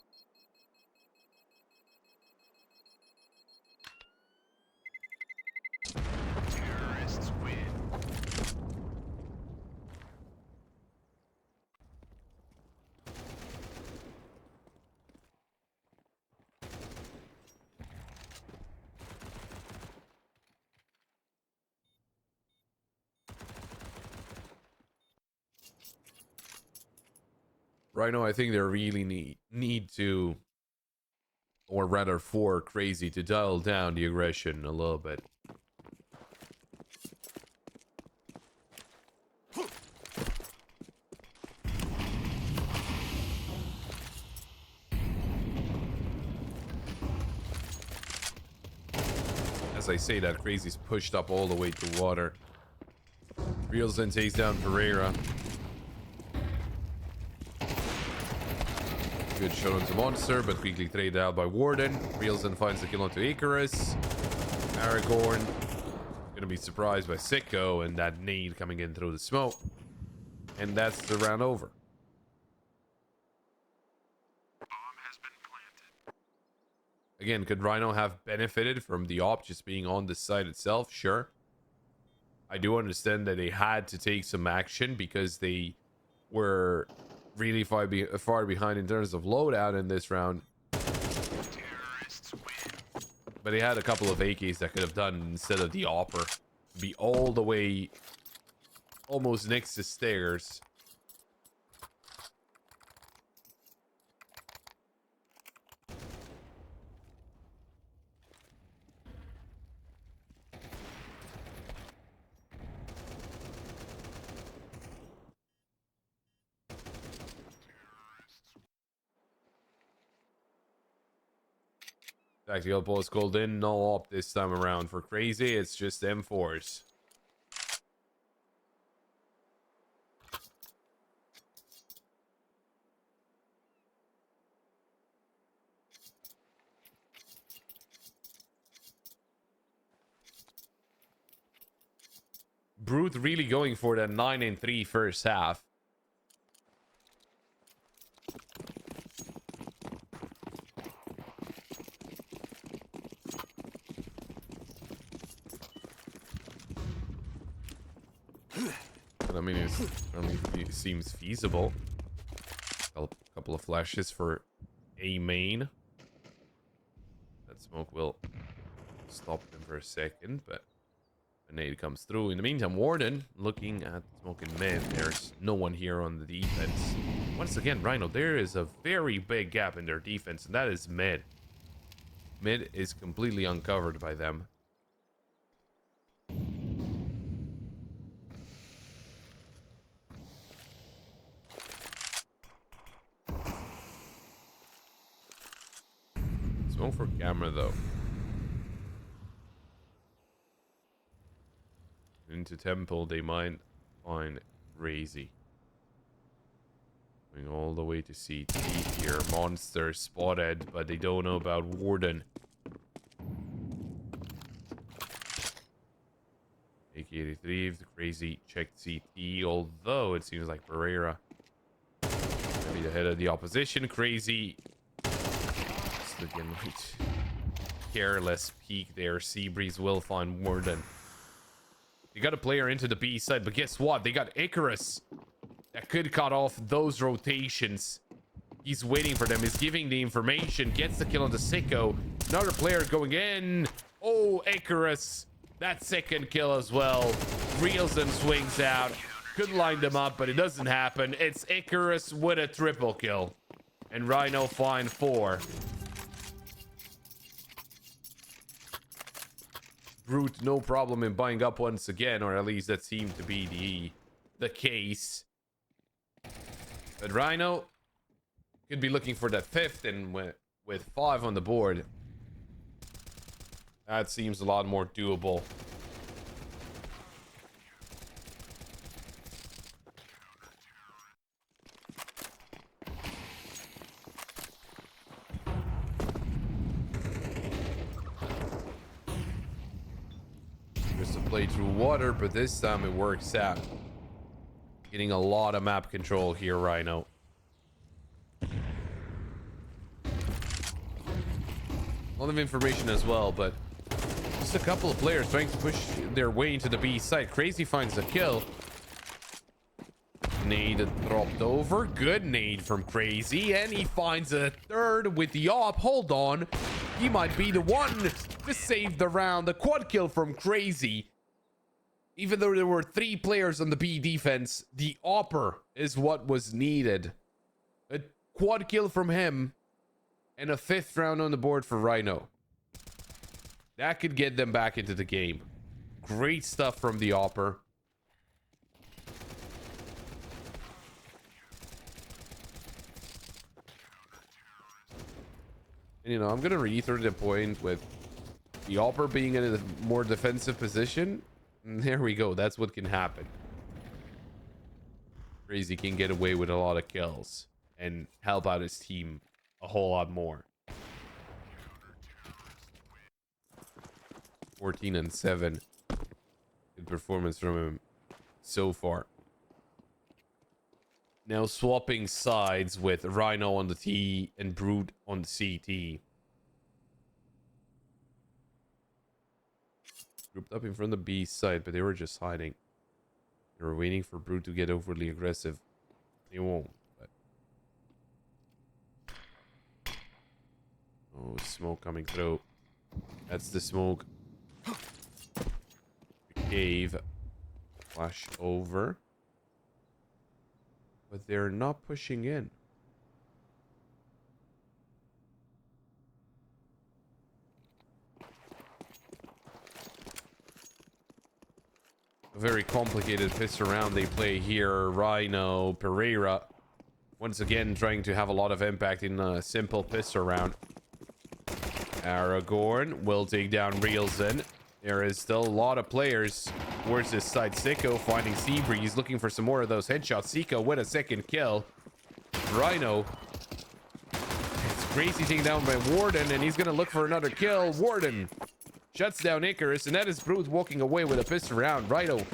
Terrorists win. Rhyno, I think they really need to, or rather for crazy to dial down the aggression a little bit. As I say that, crazy's pushed up all the way to water. Reels then takes down Pereira. Good shot onto Monster, but quickly traded out by Warden. Reels then finds the kill onto Icarus. Aragorn gonna be surprised by Sicko and that nade coming in through the smoke. And that's the round over. Bomb has been planted. Again, could Rhyno have benefited from the op just being on the side itself? Sure. I do understand that they had to take some action because they were really far behind in terms of loadout in this round. Terrorists win. But they had a couple of AKs that could have done instead of the opper. Be all the way almost next to stairs. Tactical pulse called in. No op this time around for crazy. It's just M4s. Brute really going for that 9-3 first half. But I mean, it seems feasible. A couple of flashes for A main. That smoke will stop them for a second, but a nade comes through. In the meantime, Warden looking at smoking mid. There's no one here on the defense. Once again, Rhyno, there is a very big gap in their defense, and that is mid. Mid is completely uncovered by them. Smoke for camera though. Into temple, they might find crazy. Going all the way to CT here. Monster spotted, but they don't know about Warden. AK-83, if the crazy checked CT, although it seems like Pereira maybe the head of the opposition. Crazy. Just looking like careless peek there. Seabreeze will find Warden. You got a player into the B side, but guess what? They got Icarus that could cut off those rotations. He's waiting for them. He's giving the information. Gets the kill on the Sicko. Another player going in. Oh, Icarus. That second kill as well. Reels and swings out. Could line them up, but it doesn't happen. It's Icarus with a triple kill. And Rhyno find 4. Brute, no problem in buying up once again, or at least that seemed to be the case. But Rhyno could be looking for that 5th, and with 5 on the board, that seems a lot more doable. Just to play through water, but this time it works out. Getting a lot of map control here, Rhyno. A lot of information as well, but just a couple of players trying to push their way into the B site. Crazy finds a kill. Nade dropped over. Good nade from Crazy, and he finds a 3rd with the op. Hold on. He might be the one to save the round. The quad kill from Crazy. Even though there were 3 players on the B defense, the opper is what was needed. A quad kill from him and a 5th round on the board for Rhyno. That could get them back into the game. Great stuff from the opper. And, you know, I'm going to reiterate the point with the opper being in a more defensive position. And there we go. That's what can happen. Crazy can get away with a lot of kills and help out his team a whole lot more. 14-7. Good performance from him so far. Now swapping sides with Rhyno on the T and Brute on the CT. Grouped up in front of the B side, but they were just hiding. They were waiting for Brute to get overly aggressive. They won't, but... Oh, smoke coming through. That's the smoke. The cave. Flash over. But they're not pushing in. A very complicated piss around they play here. Rhyno, Pereira. Once again, trying to have a lot of impact in a simple piss around. Aragorn will take down Reelson. There is still a lot of players towards this side. Sicko finding Seabreeze, looking for some more of those headshots. Sicko with a 2nd kill. Rhyno. It's Crazy taken down by Warden, and he's going to look for another kill. Warden shuts down Icarus, and that is Brute walking away with a pistol round. Rhyno,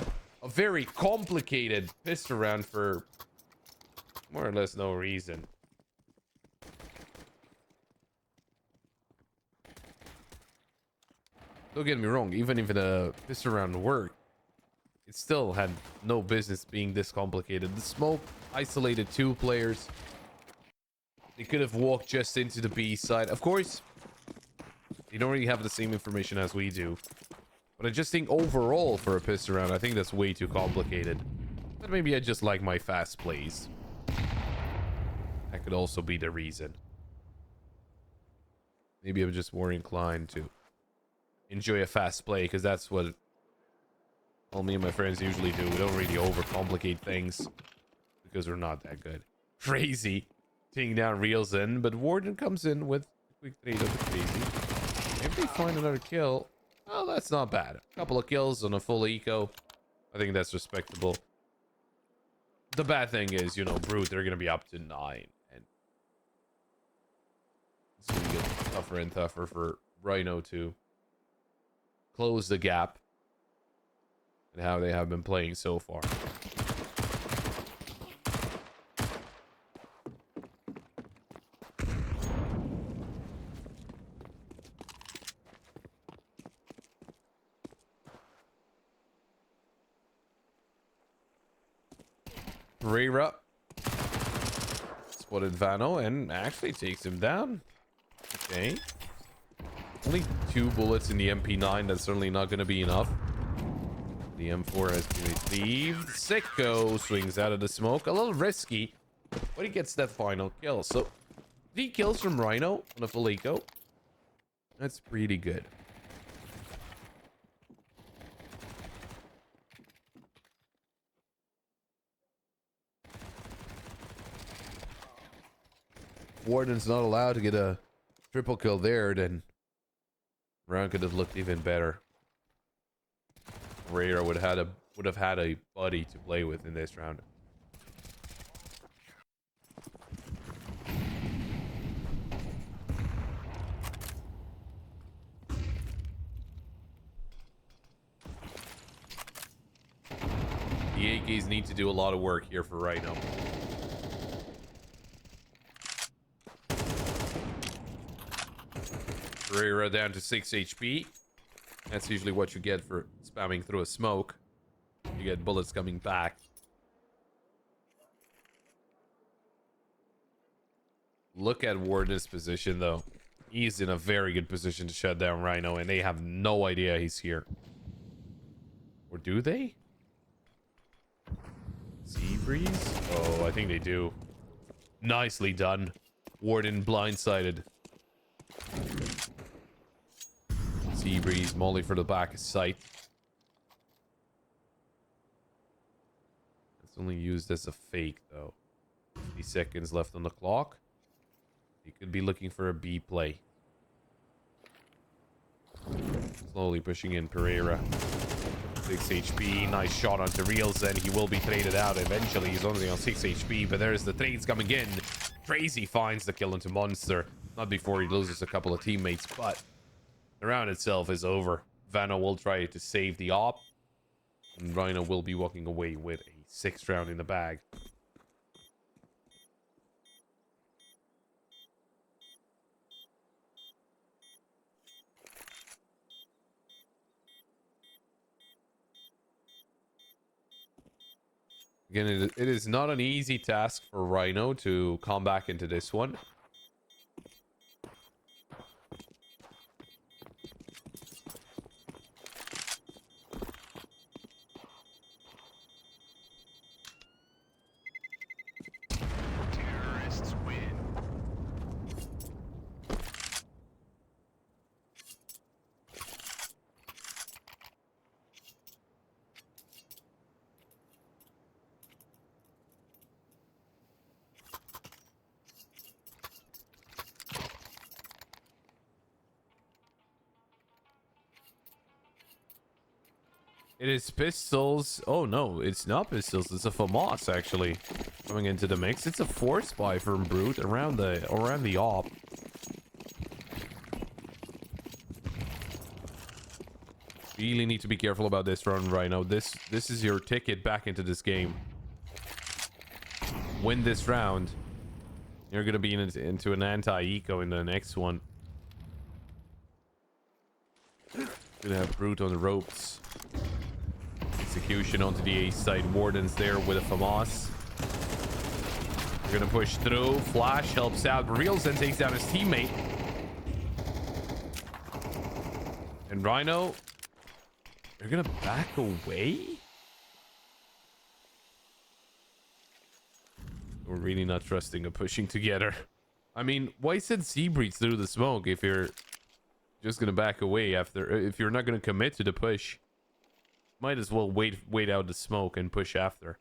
a very complicated pistol round for more or less no reason. Don't get me wrong, even if the pistol round worked, it still had no business being this complicated. The smoke isolated 2 players. They could have walked just into the B side. Of course, they don't really have the same information as we do. But I just think overall for a pistol round, I think that's way too complicated. But maybe I just like my fast plays. That could also be the reason. Maybe I'm just more inclined to enjoy a fast play, because that's what all me and my friends usually do. We don't really overcomplicate things because we're not that good. Crazy taking down Reels in, but Warden comes in with Quick trade of the crazy. If they find another kill, well, that's not bad. A couple of kills on a full eco. I think that's respectable. The bad thing is, you know, Brute, they're going to be up to 9. And it's going to get tougher and tougher for Rhyno to close the gap. And how they have been playing so far. Pereira spotted Vano and actually takes him down. Okay. Only 2 bullets in the MP9. That's certainly not going to be enough. The M4 has been received. Sicko swings out of the smoke. A little risky, but he gets that final kill. So 3 kills from Rhyno on a full eco. That's pretty good. Warden's not allowed to get a triple kill there, then round could have looked even better. Rayra would have had a buddy to play with in this round. The AKs need to do a lot of work here for Rhyno. Pereira down to 6 HP. That's usually what you get for spamming through a smoke. You get bullets coming back. Look at Warden's position, though. He's in a very good position to shut down Rhyno, and they have no idea he's here. Or do they? Sea breeze? Oh, I think they do. Nicely done. Warden blindsided. Sea breeze, molly for the back of sight. It's only used as a fake, though. 50 seconds left on the clock. He could be looking for a B play. Slowly pushing in Pereira. 6 HP. Nice shot onto Reels, and he will be traded out eventually. He's only on 6 HP, but there's the trades coming in. Crazy finds the kill into Monster. Not before he loses a couple of teammates, but the round itself is over. Vano will try to save the op, and Rhyno will be walking away with a 6th round in the bag. Again, it is not an easy task for Rhyno to come back into this one. Terrorists win. It is pistols. Oh no, it's not pistols. It's a FAMAS actually coming into the mix. It's a force buy from Brute around the op. Really need to be careful about this round, Rhyno. This is your ticket back into this game. Win this round, you're gonna be into an anti-eco in the next one. Gonna have Brute on the ropes. Execution onto the A side. Warden's there with a FAMAS. We're gonna push through. Flash helps out. Reels then takes down his teammate. And Rhyno, they're gonna back away? We're really not trusting of pushing together. I mean, why send Seabreeze through the smoke if you're just gonna back away after, if you're not gonna commit to the push? Might as well wait out the smoke and push after.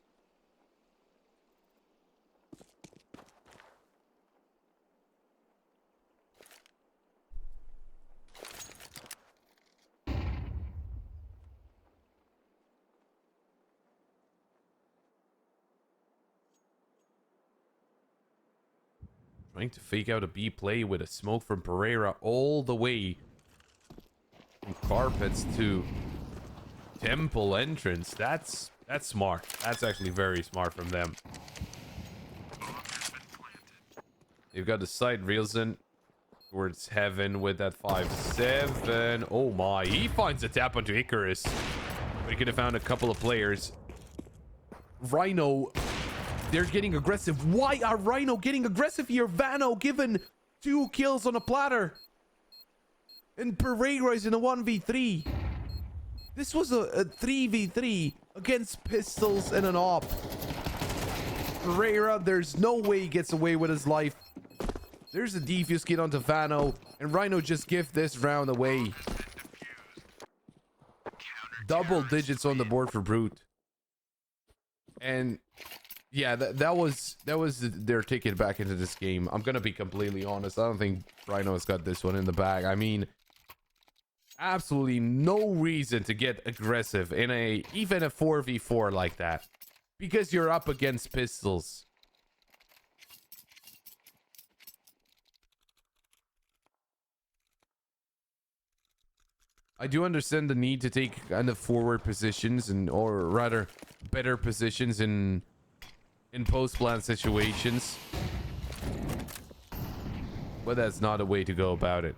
Trying to fake out a B play with a smoke from Pereira all the way from carpets to temple entrance. That's smart. That's actually very smart from them. You've got the side Rielsen towards heaven with that 5-7. Oh my, he finds a tap onto Icarus. But he could have found a couple of players. Rhyno, they're getting aggressive. Why are Rhyno getting aggressive here? Vano given 2 kills on a platter. And Pereira is in a 1v3. This was a 3v3 against pistols and an op. Pereira, there's no way he gets away with his life. There's a defuse kit onto Vano, and Rhyno just gives this round away. Double digits on the board for Brute. And yeah, that was their ticket back into this game. I'm gonna be completely honest. I don't think Rhyno's got this one in the bag. I mean, absolutely no reason to get aggressive in even a 4v4 like that, because you're up against pistols. I do understand the need to take kind of forward positions, or rather better positions in post-plan situations, but that's not a way to go about it.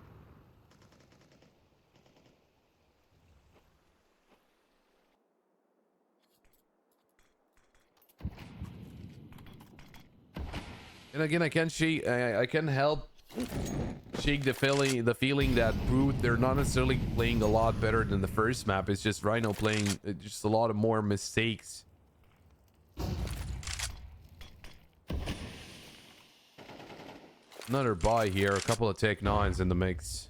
And again, I can help shake the feeling that Brute, they're not necessarily playing a lot better than the first map. It's just Rhyno playing just a lot of more mistakes. Another buy here, a couple of Tech 9s in the mix.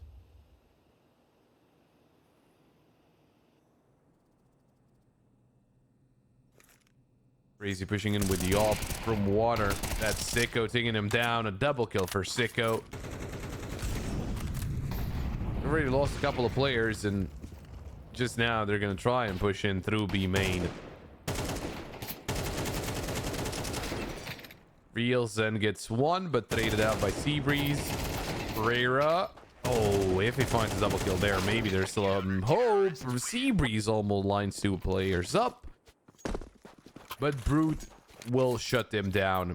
Crazy pushing in with the op from water. That's Sicko taking him down. A double kill for Sicko. Already lost a couple of players, and just now they're gonna try and push in through B main. Rielsen gets one, but traded out by Seabreeze. Pereira. Oh, if he finds a double kill there, maybe there's still hope. Seabreeze almost lines 2 players up. But Brute will shut them down.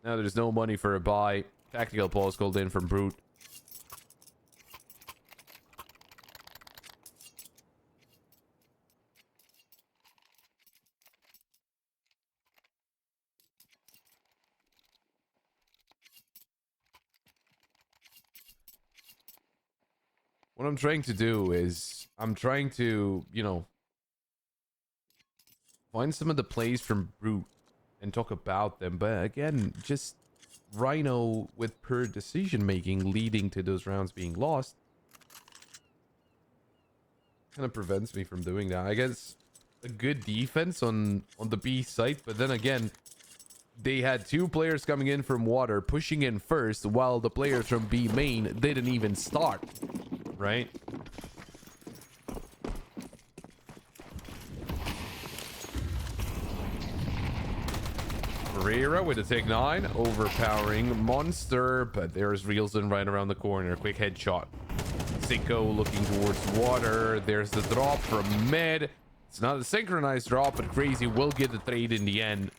Now there's no money for a buy. Tactical pause called in from Brute. What I'm trying to do is I'm trying to, you know, find some of the plays from Brute and talk about them. But again, just Rhyno with poor decision making leading to those rounds being lost kind of prevents me from doing that. I guess a good defense on the B site, but then again, they had 2 players coming in from water pushing in first, while the players from B main didn't even start, right? Pereira with a Tech 9, overpowering monster, but there's Rielsen right around the corner. Quick headshot. Sicko looking towards water. There's the drop from mid. It's not a synchronized drop, but Crazy will get the trade in the end.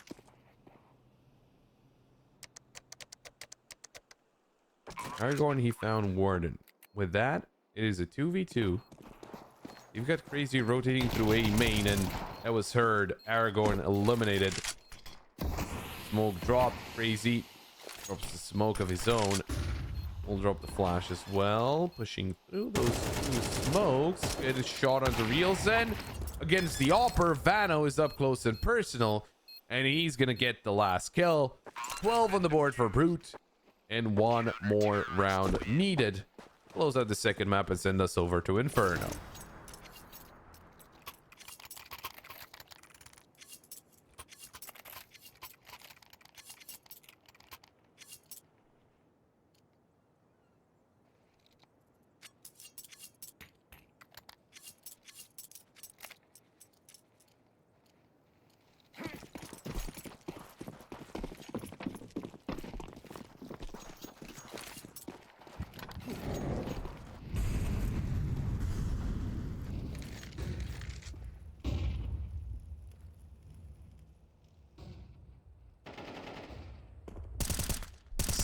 Aragorn, he found Warden. With that, it is a 2v2. You've got Crazy rotating through A main, and that was heard. Aragorn eliminated. Smoke drop. Crazy drops the smoke of his own. We'll drop the flash as well. Pushing through those 2 smokes. Get a shot onto Rielsen. Against the Opper, Vano is up close and personal, and he's gonna get the last kill. 12 on the board for Brute, and 1 more round needed. Close out the second map and send us over to Inferno.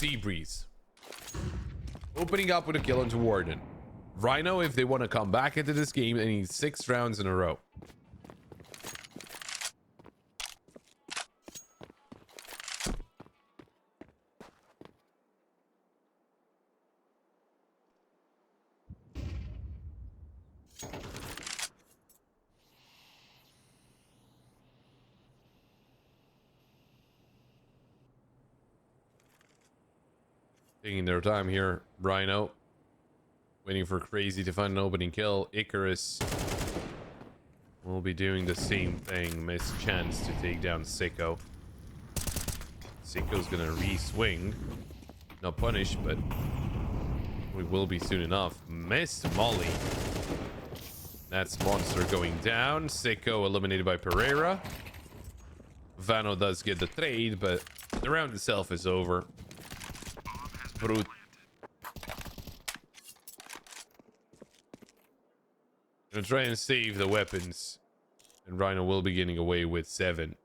Seabreeze. Opening up with a kill into Warden. Rhyno, if they want to come back into this game, they need 6 rounds in a row. Taking their time here, Rhyno. Waiting for Crazy to find an opening kill. Icarus will be doing the same thing. Missed chance to take down Sicko. Sicko's gonna re-swing. Not punished, but we will be soon enough. Missed Molly. That's Monster going down. Sicko eliminated by Pereira. Vano does get the trade, but the round itself is over. Brute. Gonna try and save the weapons. And Rhyno will be getting away with 7.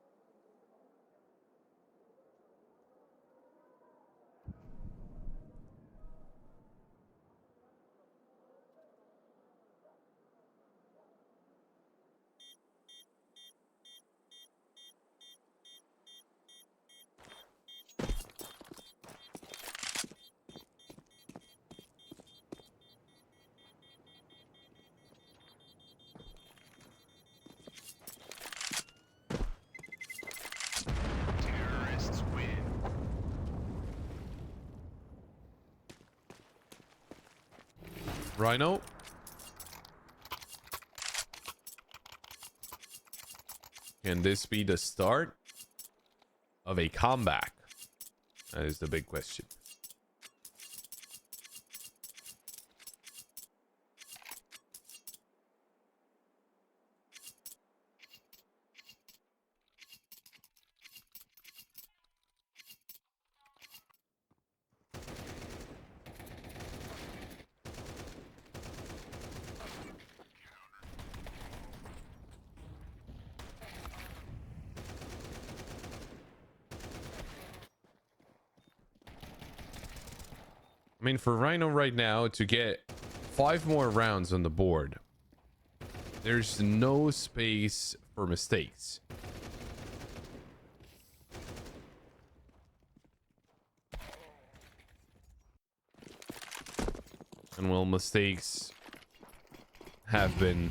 Terrorists win. Rhyno. Can this be the start of a comeback? That is the big question. I mean, for Rhyno right now to get 5 more rounds on the board, there's no space for mistakes. And well, mistakes have been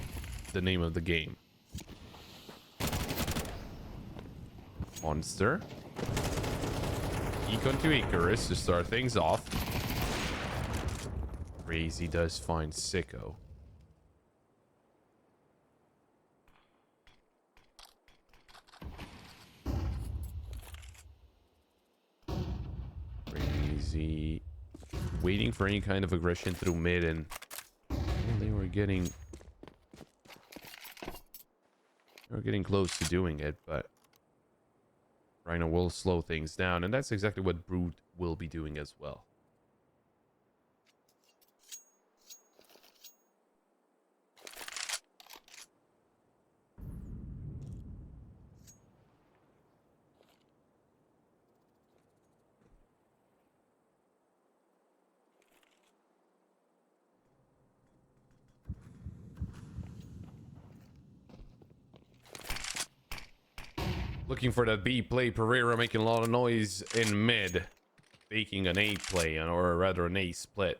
the name of the game. Monster. Econ to Icarus to start things off. Crazy does find Sicko. Crazy waiting for any kind of aggression through mid, and they were getting close to doing it, but Rhyno will slow things down, and that's exactly what Brute will be doing as well. Looking for that B play. Pereira making a lot of noise in mid, faking an A play, or rather an A split.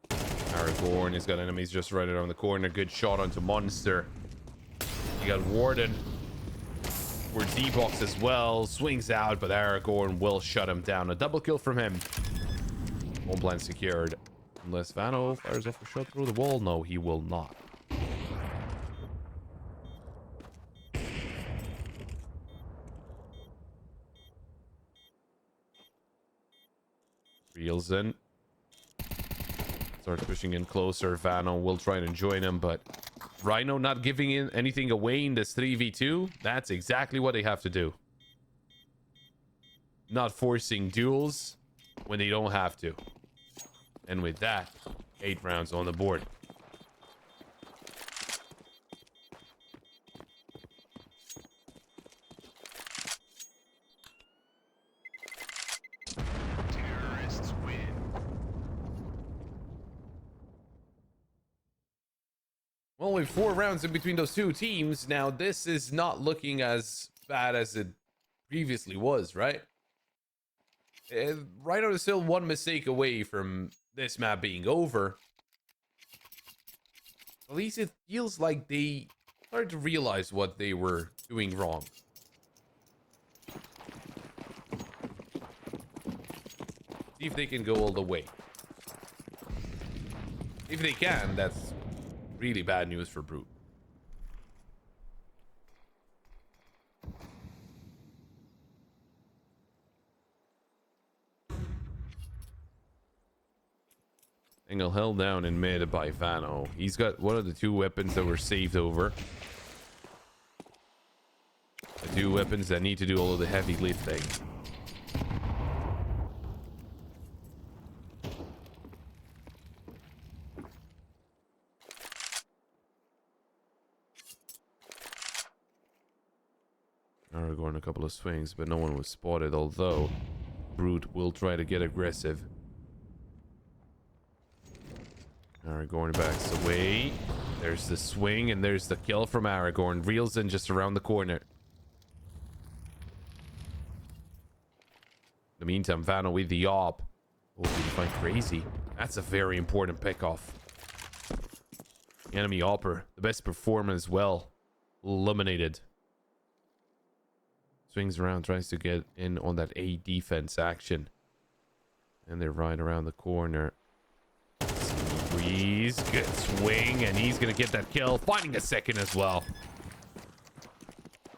Aragorn has got enemies just right around the corner. Good shot onto Monster. You got Warden for D-box as well. Swings out, but Aragorn will shut him down. A double kill from him. Home plan secured. Unless Vano fires off a shot through the wall. No, he will not. Reels in. Starts pushing in closer. Vano will try and join him, but Rhyno not giving in anything away in this 3v2. That's exactly what they have to do. Not forcing duels when they don't have to. And with that, 8 rounds on the board. only 4 rounds in between those two teams. Now, this is not looking as bad as it previously was, right? Rhyno is still 1 mistake away from this map being over. At least it feels like they started to realize what they were doing wrong. See if they can go all the way. If they can, that's really bad news for Brute. Engel held down in mid by Vano. He's got one of the 2 weapons that were saved over. The 2 weapons that need to do all of the heavy lifting. Aragorn a couple of swings, but no one was spotted, although Brute will try to get aggressive. Aragorn backs away. There's the swing, and there's the kill from Aragorn. Reels in just around the corner. In the meantime, Vano with the op. Oh, did he find Crazy? That's a very important pickoff. Enemy opper. The best performer as well. Eliminated. Swings around, tries to get in on that A defense action. And they're right around the corner. Breeze, good swing, and he's gonna get that kill, finding a second as well.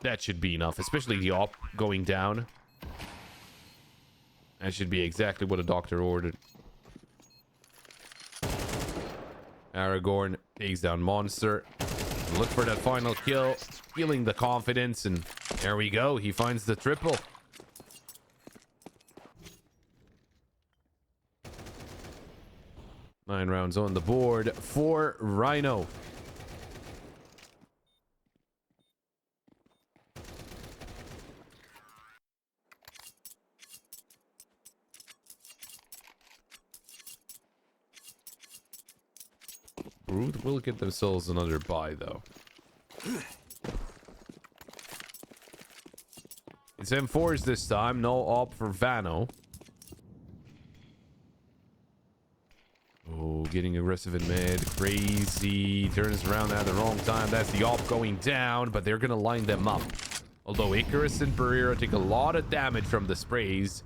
That should be enough, especially the op going down. That should be exactly what a doctor ordered. Aragorn takes down Monster. Look for that final kill, feeling the confidence, and there we go. He finds the triple. Nine rounds on the board for Rhyno. Brute will get themselves another buy, though. It's M4s this time. No op for Vano. Oh, getting aggressive in mid. Crazy. Turns around at the wrong time. That's the op going down, but they're going to line them up. Although Icarus and Pereira take a lot of damage from the sprays.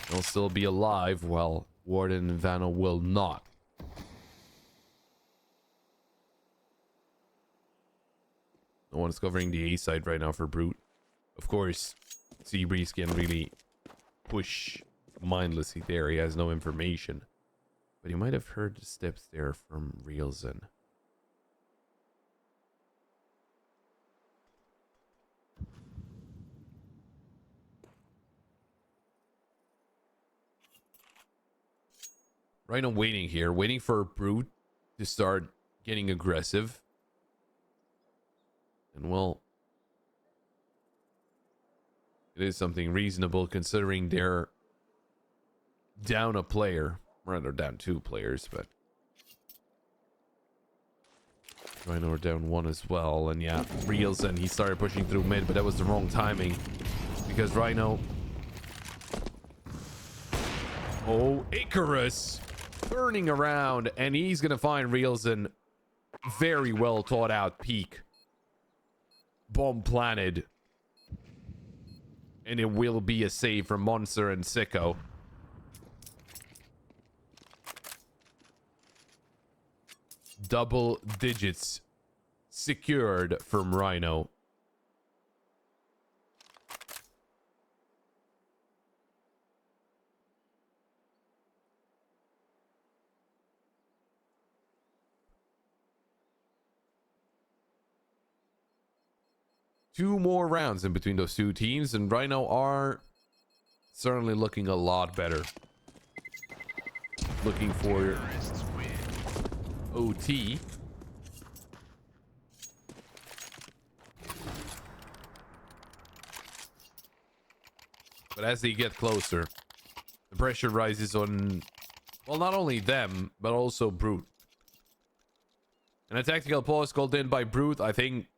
They'll still be alive, while Warden and Vano will not. No one's covering the A side right now for Brute. Of course, Seabreeze can really push mindlessly there. He has no information. But he might have heard the steps there from Reelson. Right, I'm waiting here. Waiting for Brute to start getting aggressive. And well, it is something reasonable considering they're down a player. Rather down 2 players, but Rhyno are down 1 as well. And yeah, Reels, and he started pushing through mid, but that was the wrong timing because Rhyno. Oh, Icarus turning around, and he's gonna find Reels in very well thought out peak. Bomb planted, and it will be a save from Monster and Sicko. Double digits secured from Rhyno. Two more rounds in between those 2 teams, and Rhyno are certainly looking a lot better. Looking for OT. But as they get closer, the pressure rises on, well, not only them, but also Brute. And a tactical pause called in by Brute. I think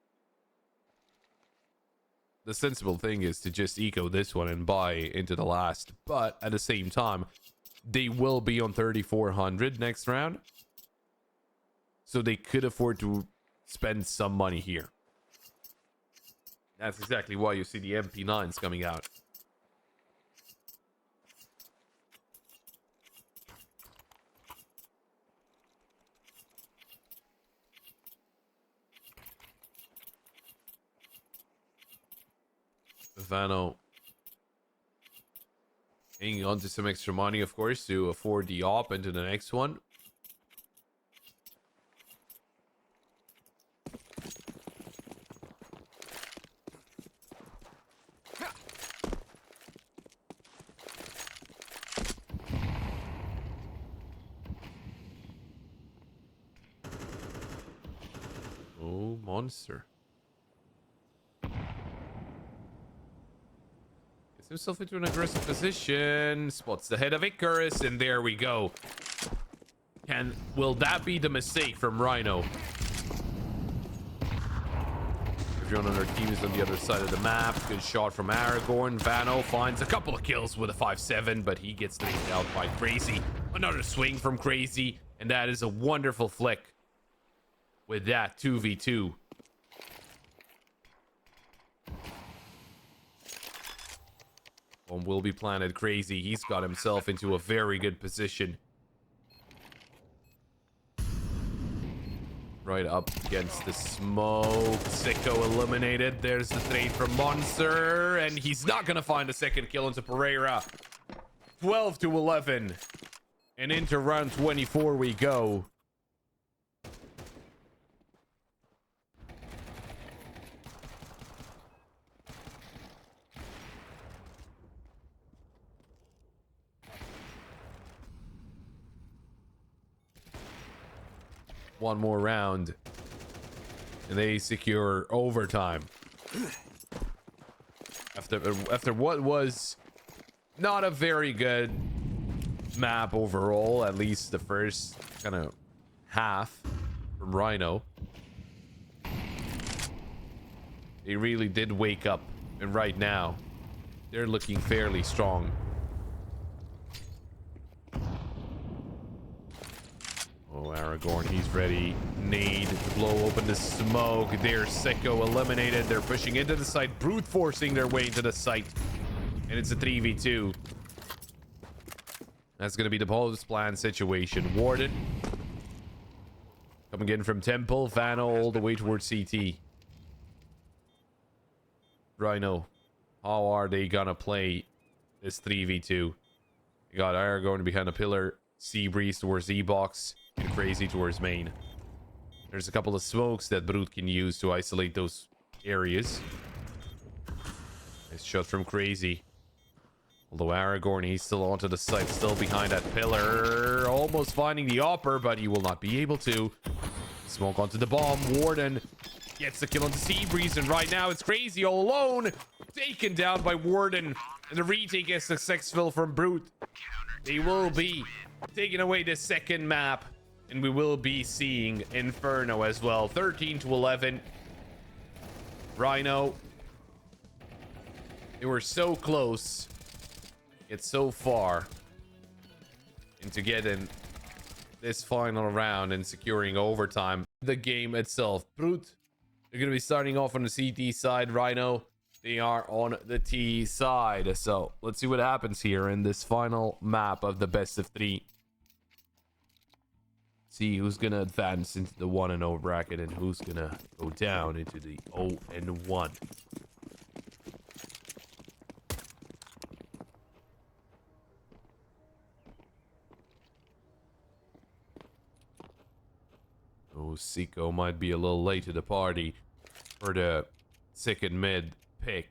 the sensible thing is to just eco this one and buy into the last. But at the same time, they will be on 3,400 next round. So they could afford to spend some money here. That's exactly why you see the MP9s coming out. Vano hanging on to some extra money, of course, to afford the op into the next one. Oh, monster. Gets himself into an aggressive position. Spots the head of Icarus, and there we go. Will that be the mistake from Rhyno? Everyone on our team is on the other side of the map. Good shot from Aragorn. Vano finds a couple of kills with a 5-7, but he gets taken out by Crazy. Another swing from Crazy, and that is a wonderful flick. With that 2v2. One will be planted. Crazy. He's got himself into a very good position. Right up against the smoke. Sicko eliminated. There's the trade from Monster. And he's not going to find a second kill into Pereira. 12-11. And into round 24 we go. One more round and they secure overtime after what was not a very good map overall, at least the first kind of half from Rhyno. They really did wake up, and right now they're looking fairly strong. Oh, Aragorn, he's ready. Nade to blow open the smoke. There's Sicko eliminated. They're pushing into the site, brute forcing their way into the site. And it's a 3v2. That's going to be the post plan situation. Warden coming in from Temple. Vano all the way towards CT. Rhyno, how are they going to play this 3v2? You got Aragorn behind a pillar. Seabreeze towards E-Box. And Crazy towards main. There's a couple of smokes that Brute can use to isolate those areas. Nice shot from Crazy. Although Aragorn, he's still onto the site, still behind that pillar. Almost finding the upper, but he will not be able to. Smoke onto the bomb. Warden gets the kill onto Seabreeze, and right now it's Crazy all alone. Taken down by Warden. And the retake is successful from Brute. They will be taking away the second map. And we will be seeing Inferno as well. 13-11. Rhyno. They were so close. Yet so far. Into getting this final round and securing overtime. The game itself. Brute. They're going to be starting off on the CT side. Rhyno. They are on the T side. So let's see what happens here in this final map of the best of 3. See who's gonna advance into the 1-0 bracket and who's gonna go down into the 0-1. Oh, Sicko might be a little late to the party for the second mid pick,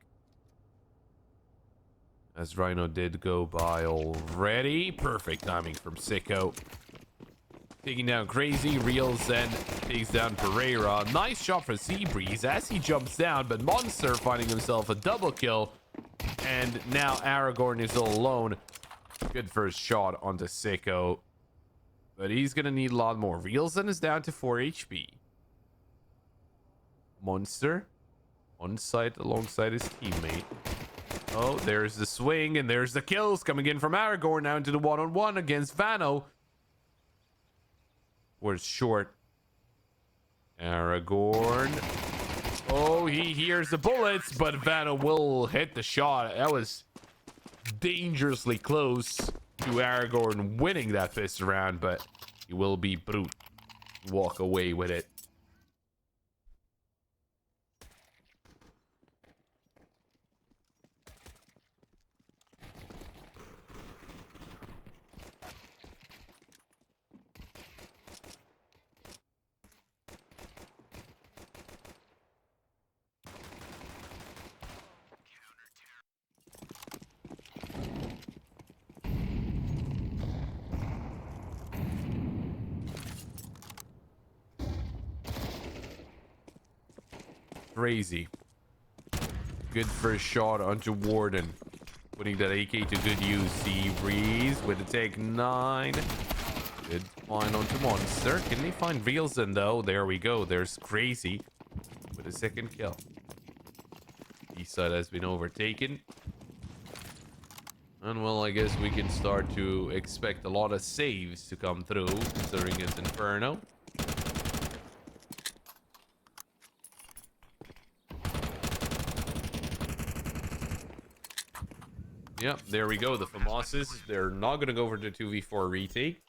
as Rhyno did go by already. Perfect timing from Sicko. Taking down Crazy, reels and takes down Pereira. Nice shot for Seabreeze as he jumps down, but Monster finding himself a double kill. And now Aragorn is all alone. Good first shot onto Sicko. But he's going to need a lot more. Reelson is down to 4 HP. Monster on site alongside his teammate. Oh, there's the swing, and there's the kills coming in from Aragorn now into the one-on-one against Vano. Was short. Aragorn. Oh, he hears the bullets, but Vano will hit the shot. That was dangerously close to Aragorn winning that fist round, but he will be brute. Walk away with it. Crazy. Good first shot onto Warden. Putting that AK to good use. Sea Breeze with a take 9. Good find onto Monster. Can they find Rielsen though? There we go. There's Crazy with a second kill. East side has been overtaken. And well, I guess we can start to expect a lot of saves to come through, considering it's Inferno. Yep, there we go. The FAMASes, they're not going to go for the 2v4 retake.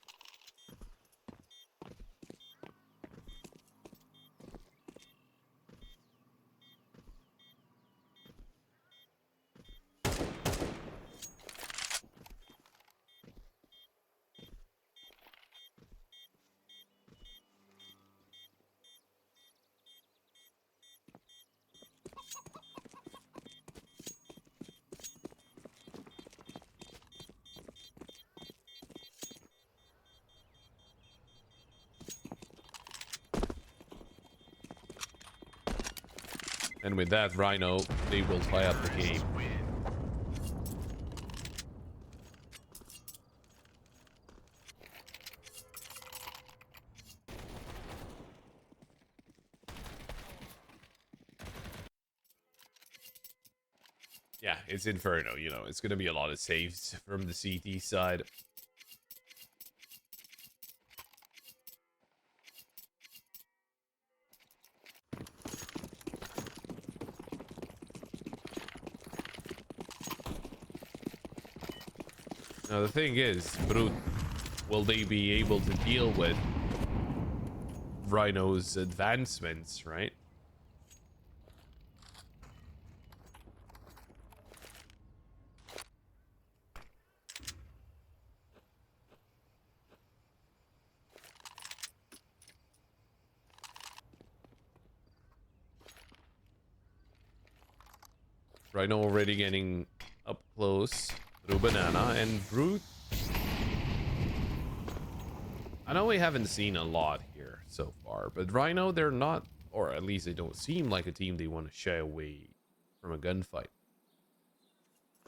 And with that, Rhyno, they will tie up the game. Yeah, it's Inferno, you know, it's going to be a lot of saves from the CT side. Now the thing is, Brute, will they be able to deal with Rhyno's advancements, right? Rhyno already getting up close through Banana, and Brute, I know we haven't seen a lot here so far, but Rhyno, they're not, or at least they don't seem like a team they want to shy away from a gunfight.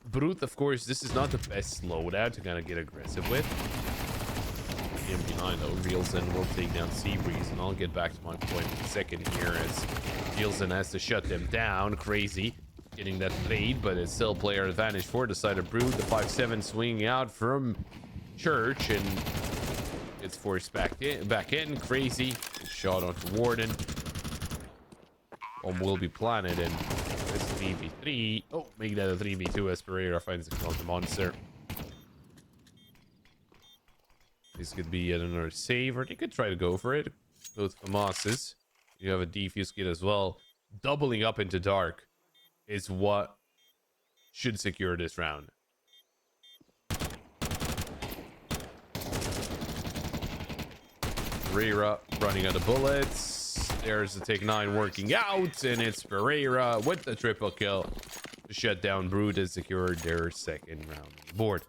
Brute, of course, this is not the best loadout to kind of get aggressive with. MP9 though, Rielsen will take down Seabreeze, and I'll get back to my point in a second here as Rielsen has to shut them down. Crazy getting that trade, but it's still player advantage for the side of Brood. The 5-7 swinging out from Church, and it's forced back in. Crazy shot onto Warden. Bomb will be planted, and it's 3v3. Oh, make that a 3v2 as Pereira finds the kill on the Monster. This could be yet another save, or they could try to go for it. Both FAMASes. You have a defuse kit as well. Doubling up into Dark is what should secure this round. Pereira running out of bullets. There's the take 9 working out, and it's Pereira with the triple kill to shut down Brood and secure their second round on the board.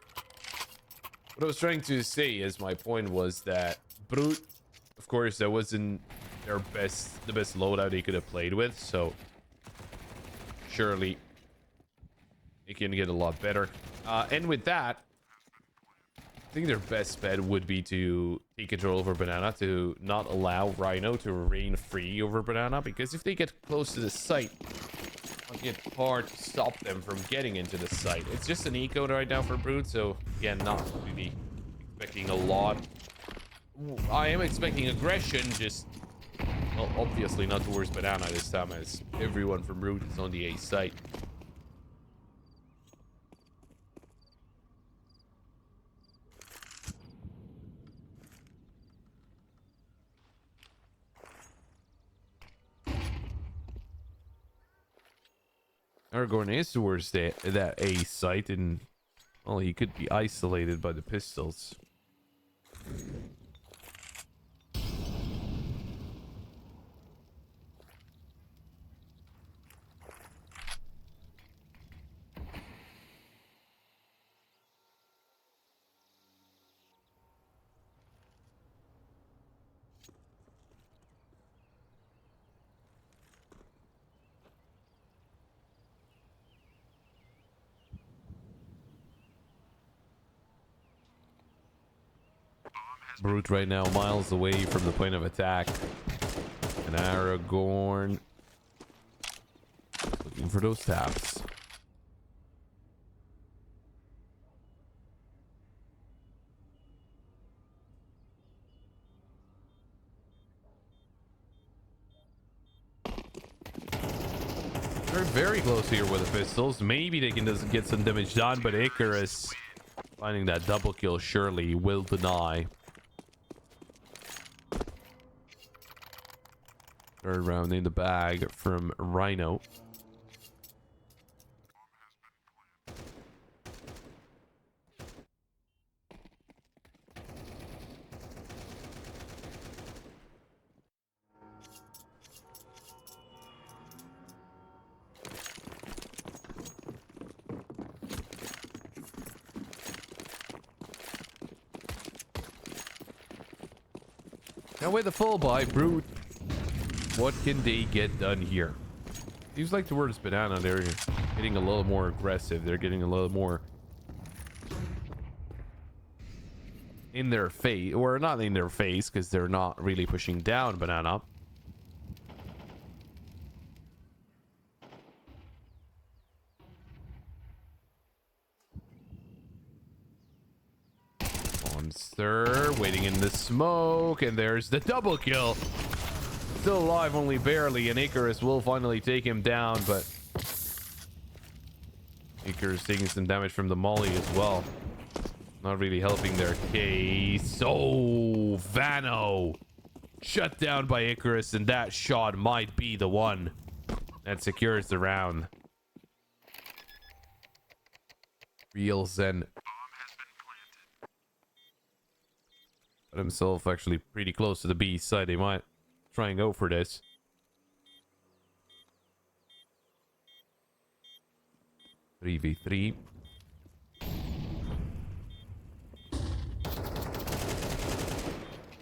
What I was trying to say is my point was that Brute, of course, that wasn't the best loadout they could have played with, so surely it can get a lot better. And with that, I think their best bet would be to take control over Banana, to not allow Rhyno to reign free over Banana, because if they get close to the site, it'll get hard to stop them from getting into the site. It's just an eco right now for Brute, so again, not really expecting a lot. I am expecting aggression, just, well, obviously not towards Banana this time, as everyone from Brute is on the A site. Aragorn is towards that A site, and well, he could be isolated by the pistols. Brute right now miles away from the point of attack, and Aragorn looking for those taps. They're very close here with the pistols. Maybe they can just get some damage done, but Icarus finding that double kill surely will deny. Third round in the bag from Rhyno. Now with the full buy, Brute, what can they get done here? Seems like towards Banana, they're getting a little more aggressive. They're getting a little more in their face, or not in their face, because they're not really pushing down Banana. Monster waiting in the smoke, and there's the double kill. Still alive, only barely, and Icarus will finally take him down, but Icarus taking some damage from the molly as well. Not really helping their case. Oh, Vano shut down by Icarus, and that shot might be the one that secures the round. Real Zen got himself actually pretty close to the B side. They might try and go for this. Three v 3.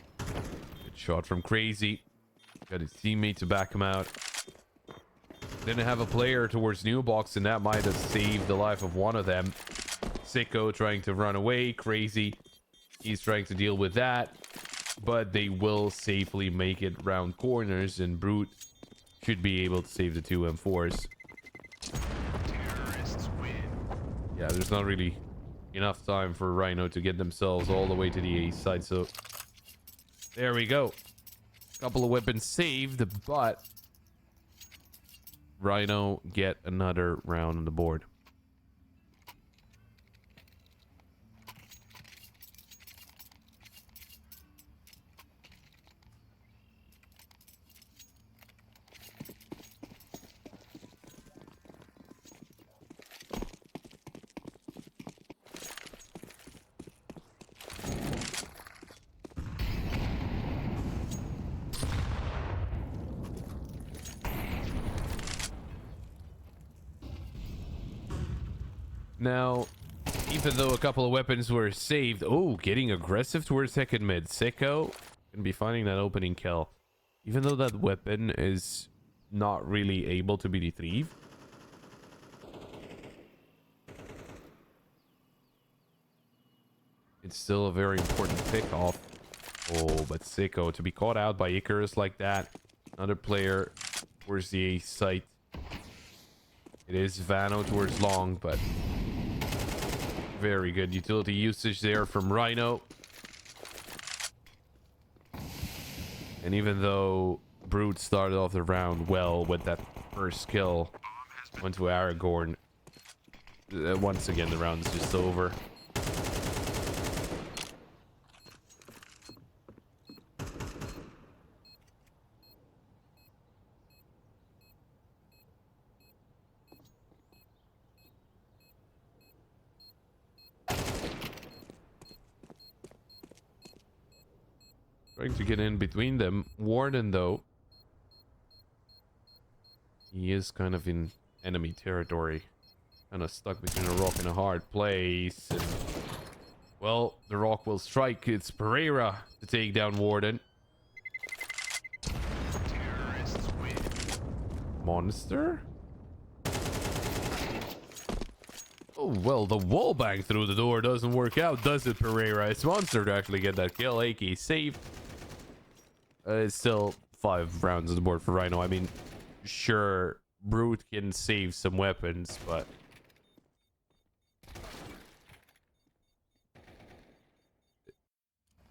Good shot from Crazy. Got his teammate to back him out. Didn't have a player towards New Box, and that might have saved the life of one of them. Sicko trying to run away. Crazy, he's trying to deal with that, but they will safely make it round corners, and Brute should be able to save the 2 M4s. Terrorists win. Yeah, there's not really enough time for Rhyno to get themselves all the way to the A side, so there we go. Couple of weapons saved, but Rhyno get another round on the board. Now, even though a couple of weapons were saved, oh, getting aggressive towards second mid. Sicko can be finding that opening kill. Even though that weapon is not really able to be retrieved. It's still a very important pick-off. Oh, but Sicko, to be caught out by Icarus like that. Another player towards the A site. It is Vano towards long, but very good utility usage there from Rhyno. And even though Brute started off the round well with that first kill, went to Aragorn, once again the round's just over. Trying to get in between them. Warden, though, he is kind of in enemy territory. Kind of stuck between a rock and a hard place. And, well, the rock will strike. It's Pereira to take down Warden. Terrorists win. Monster? Oh, well, the wall bang through the door doesn't work out, does it, Pereira? It's Monster to actually get that kill. AK saved. It's still 5 rounds on the board for Rhyno. I mean, sure, Brute can save some weapons, but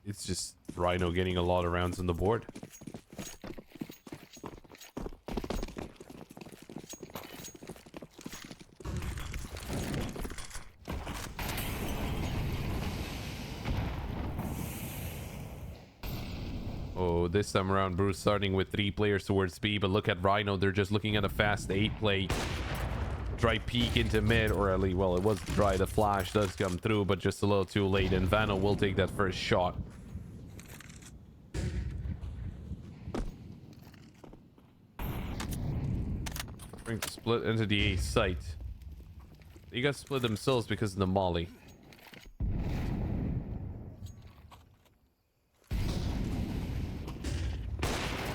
it's just Rhyno getting a lot of rounds on the board. Oh, this time around, Bruce starting with 3 players towards B, but look at Rhyno. They're just looking at a fast 8 play. Try peek into mid, or at least, well, it was dry. The flash does come through, but just a little too late, and Vano will take that first shot. Trying to split into the A site. They got split themselves because of the molly.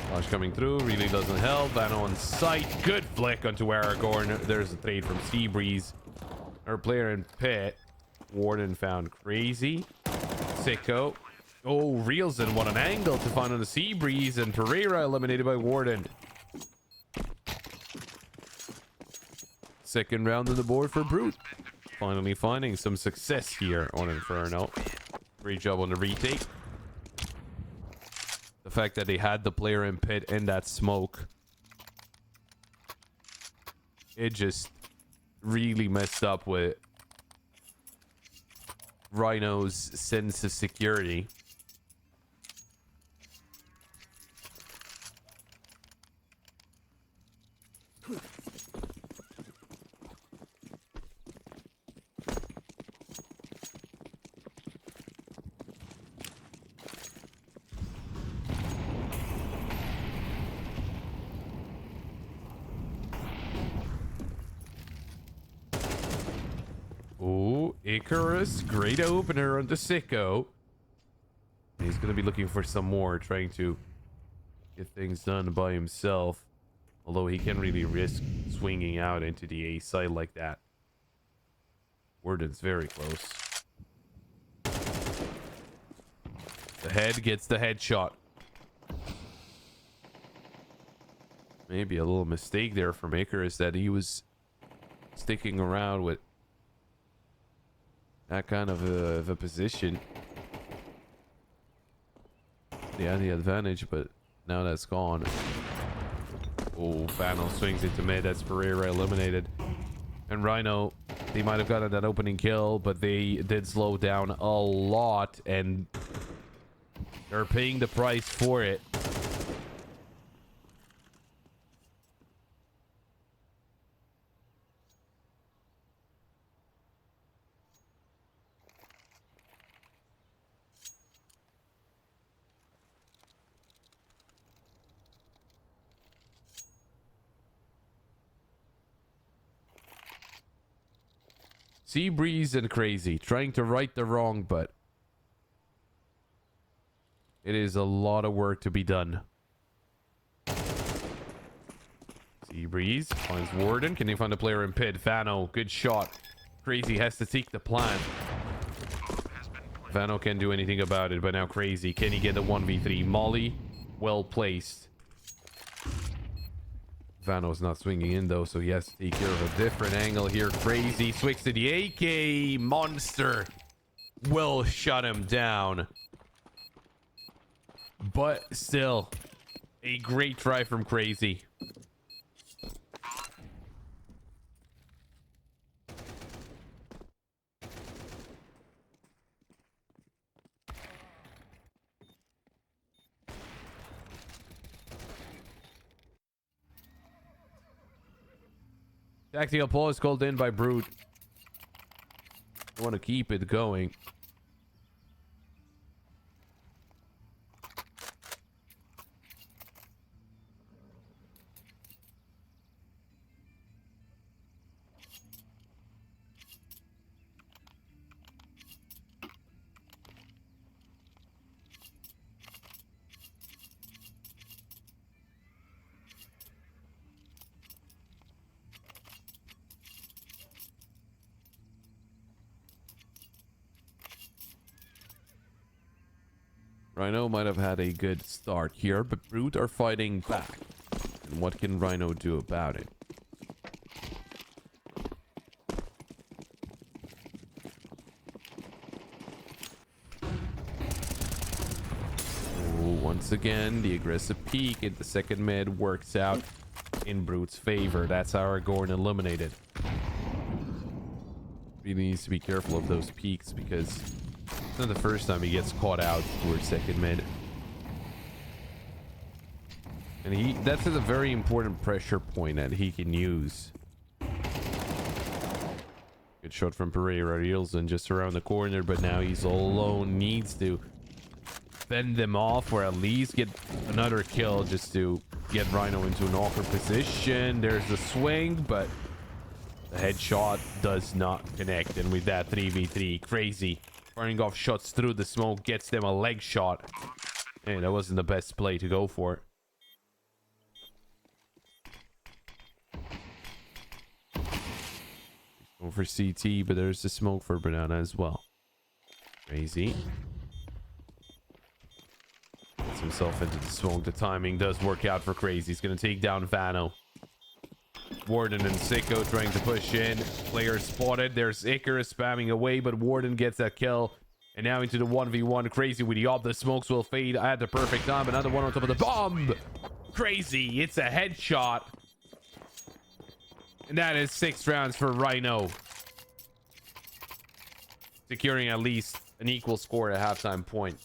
Flash coming through, really doesn't help. Vano on sight. Good flick onto Aragorn. There's a trade from Seabreeze. Our player in pit. Warden found crazy. Sicko. Oh, reels in. What an angle to find on the Seabreeze. And Pereira eliminated by Warden. Second round on the board for Brute. Finally finding some success here on Inferno. Great job on the retake. The fact that they had the player in pit in that smoke, it just really messed up with Rhyno's sense of security. Ooh, Icarus, great opener on the Sicko. He's going to be looking for some more, trying to get things done by himself. Although he can't really risk swinging out into the A side like that. Warden's very close. The head gets the headshot. Maybe a little mistake there from Icarus that he was sticking around with that kind of a position. They had the advantage, but now that's gone. Oh, Vano swings into mid. That's Pereira eliminated. And Rhyno, they might have gotten that opening kill, but they did slow down a lot, and they're paying the price for it. Seabreeze and Crazy, trying to right the wrong, but it is a lot of work to be done. Seabreeze finds Warden. Can he find a player in pit? Vano, good shot. Crazy has to seek the plant. Vano can't do anything about it, but now Crazy. Can he get the 1v3? Molly, well placed. Vano's not swinging in though, so he has to take care of a different angle here. Crazy swings to the AK. Monster will shut him down. But still, a great try from Crazy. Tactical pause called in by Brute. I want to keep it going. Rhyno might have had a good start here, but Brute are fighting back. And what can Rhyno do about it? Once again, the aggressive peek at the second mid works out in Brute's favor. That's how Aragorn eliminated. Really needs to be careful of those peaks because it's not the first time he gets caught out towards second mid. And that's a very important pressure point that he can use. Good shot from Pereira. Rielsen just around the corner, but now he's all alone. Needs to fend them off or at least get another kill just to get Rhyno into an awkward position. There's the swing, but the headshot does not connect. And with that 3v3, Crazy firing off shots through the smoke gets them a leg shot. Hey, that wasn't the best play to go for. Going for CT, but there's the smoke for Banana as well. Crazy gets himself into the smoke. The timing does work out for Crazy. He's going to take down Vano. Warden and Sicko trying to push in. Player spotted. There's Icarus spamming away, but Warden gets that kill. And now into the 1v1. Crazy with the op. The smokes will fade at the perfect time. Another one on top of the bomb. Crazy. It's a headshot. And that is 6 rounds for Rhyno. Securing at least an equal score at halftime point.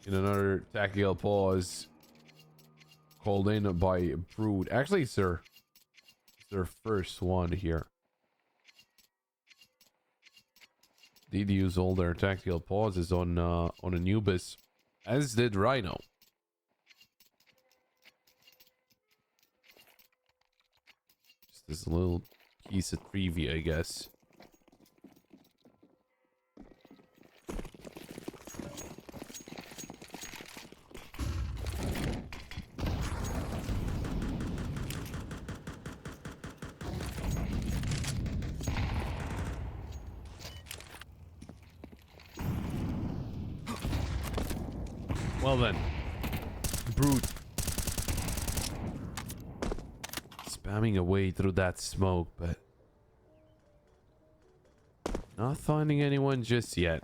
In another tactical pause called in by Brood. Actually, sir, it's their first one here. Did use all their tactical pauses on Anubis, as did Rhyno. Just this little piece of trivia, I guess. Well then, Brute spamming away through that smoke, but not finding anyone just yet.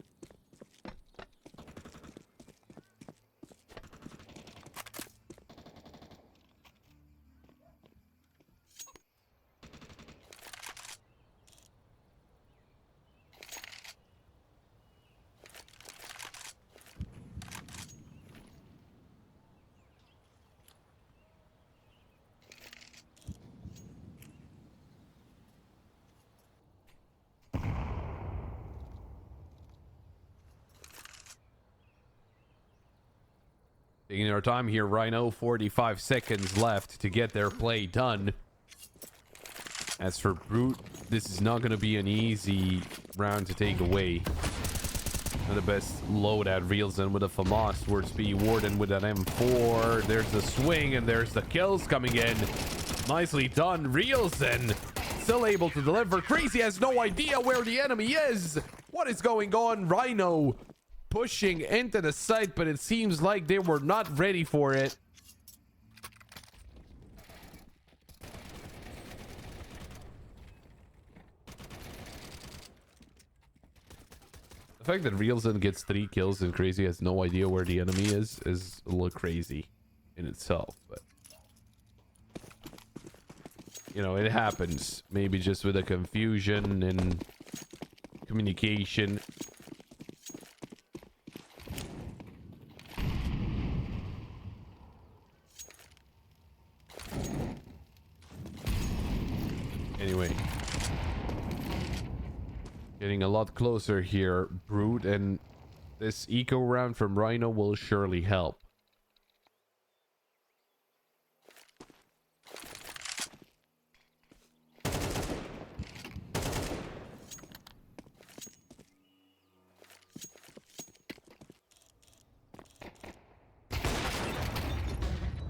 Taking our time here, Rhyno, 45 seconds left to get their play done. As for Brute, this is not going to be an easy round to take away. Not the best loadout. Reels in with a FAMAS towards B. Warden with an M4. There's the swing and there's the kills coming in. Nicely done. Reels in. Still able to deliver. Crazy has no idea where the enemy is. What is going on? Rhyno pushing into the site, but it seems like they were not ready for it. The fact that Reelson gets 3 kills and Crazy has no idea where the enemy is a little crazy in itself, but you know, it happens. Maybe just with a confusion in communication. Anyway, getting a lot closer here, Brute, and this eco round from Rhyno will surely help.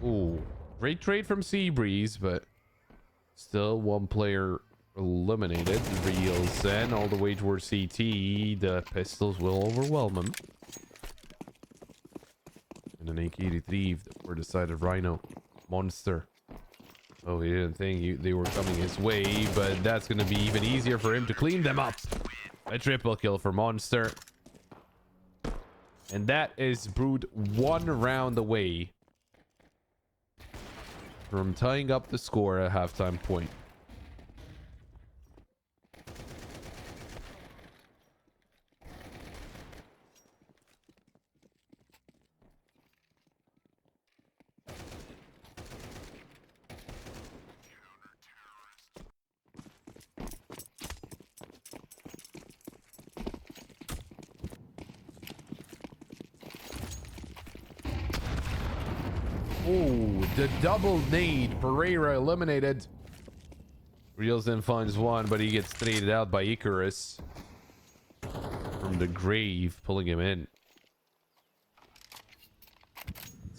Ooh, great trade from Seabreeze, but still one player eliminated. Reels in all the way towards CT. The pistols will overwhelm him. And an AK retrieved for the side of Rhyno. Monster. Oh, he didn't think they were coming his way, but that's going to be even easier for him to clean them up. A triple kill for Monster. And that is Brood 1 round away from tying up the score at halftime point. Oh, the double nade. Pereira eliminated. Reels then finds one, but he gets traded out by Icarus from the grave, pulling him in.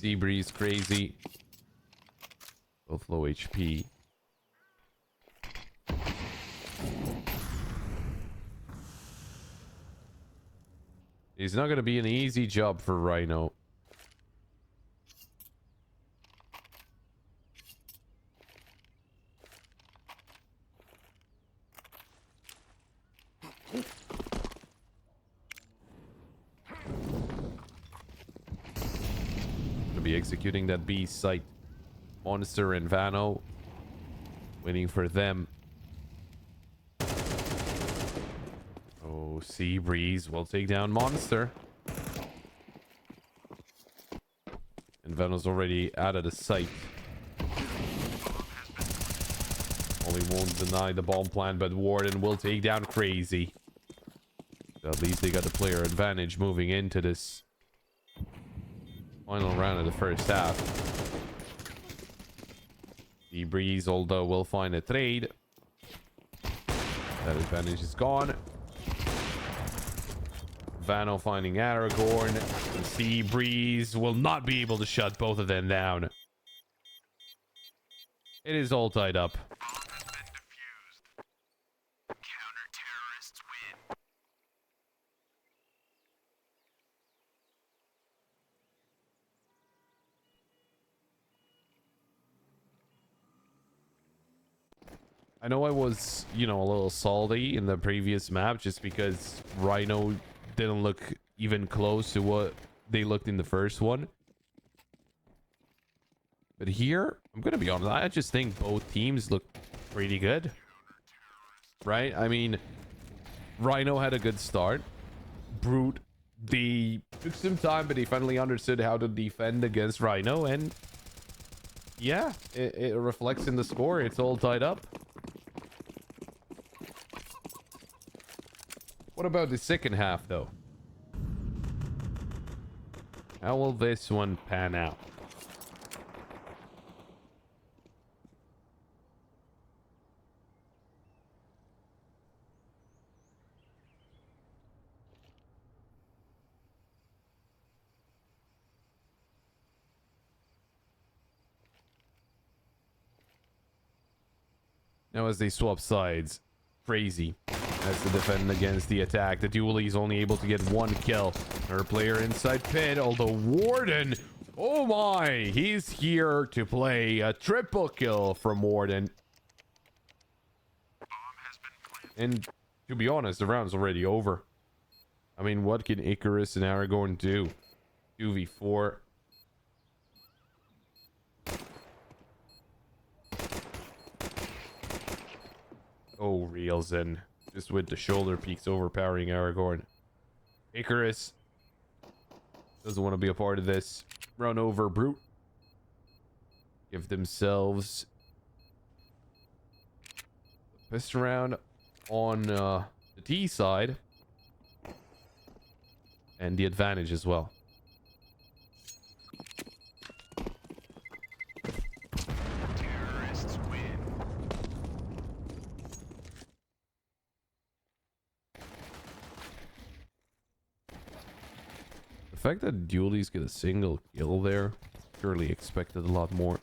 Seabreeze, Crazy. Both low HP. It's not going to be an easy job for Rhyno. Be executing that B site. Monster and Vano waiting for them. Oh, Seabreeze will take down Monster. And Vano's already out of the site. Only won't deny the bomb plant, but Warden will take down Crazy. So at least they got the player advantage moving into this final round of the first half. The Breeze, although, will find a trade. That advantage is gone. Vano finding Aragorn. The Breeze will not be able to shut both of them down. It is all tied up. I know I was, you know, a little salty in the previous map just because Rhyno didn't look even close to what they looked in the first one. But here, I'm going to be honest, I just think both teams look pretty good. Right? I mean, Rhyno had a good start. Brute, they took some time, but they finally understood how to defend against Rhyno. And yeah, it reflects in the score. It's all tied up. What about the second half, though? How will this one pan out? Now as they swap sides, crazy has to defend against the attack. The duelie is only able to get one kill. Her player inside pit, although Warden, oh my, he's here to play a triple kill from Warden. And to be honest, the round's already over. I mean, what can Icarus and Aragorn do? 2v4. Oh, reels in. Just with the shoulder peaks overpowering Aragorn. Icarus doesn't want to be a part of this. Run over Brute. Give themselves a pistol round on the T side. And the advantage as well. Terrorists win. The fact that Dualies get a single kill there, surely expected a lot more.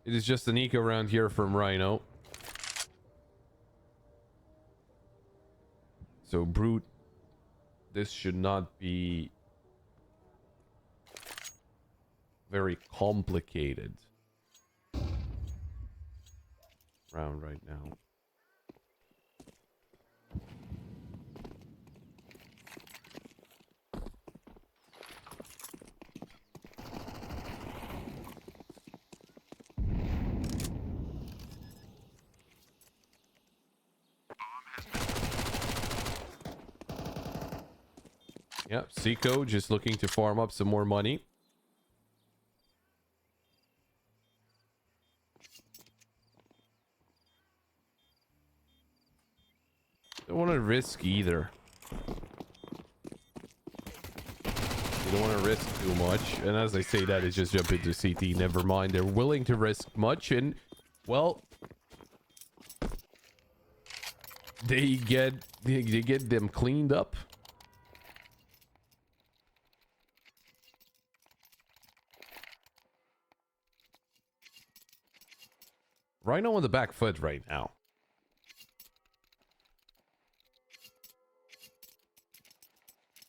It is just an eco round here from Rhyno. So Brute, this should not be very complicated round right now. Yep, Seiko just looking to farm up some more money. Don't want to risk either. You don't want to risk too much. And as I say that, it's just jump into CT. Never mind. They're willing to risk much. And, well, they get them cleaned up. Rhyno on the back foot right now.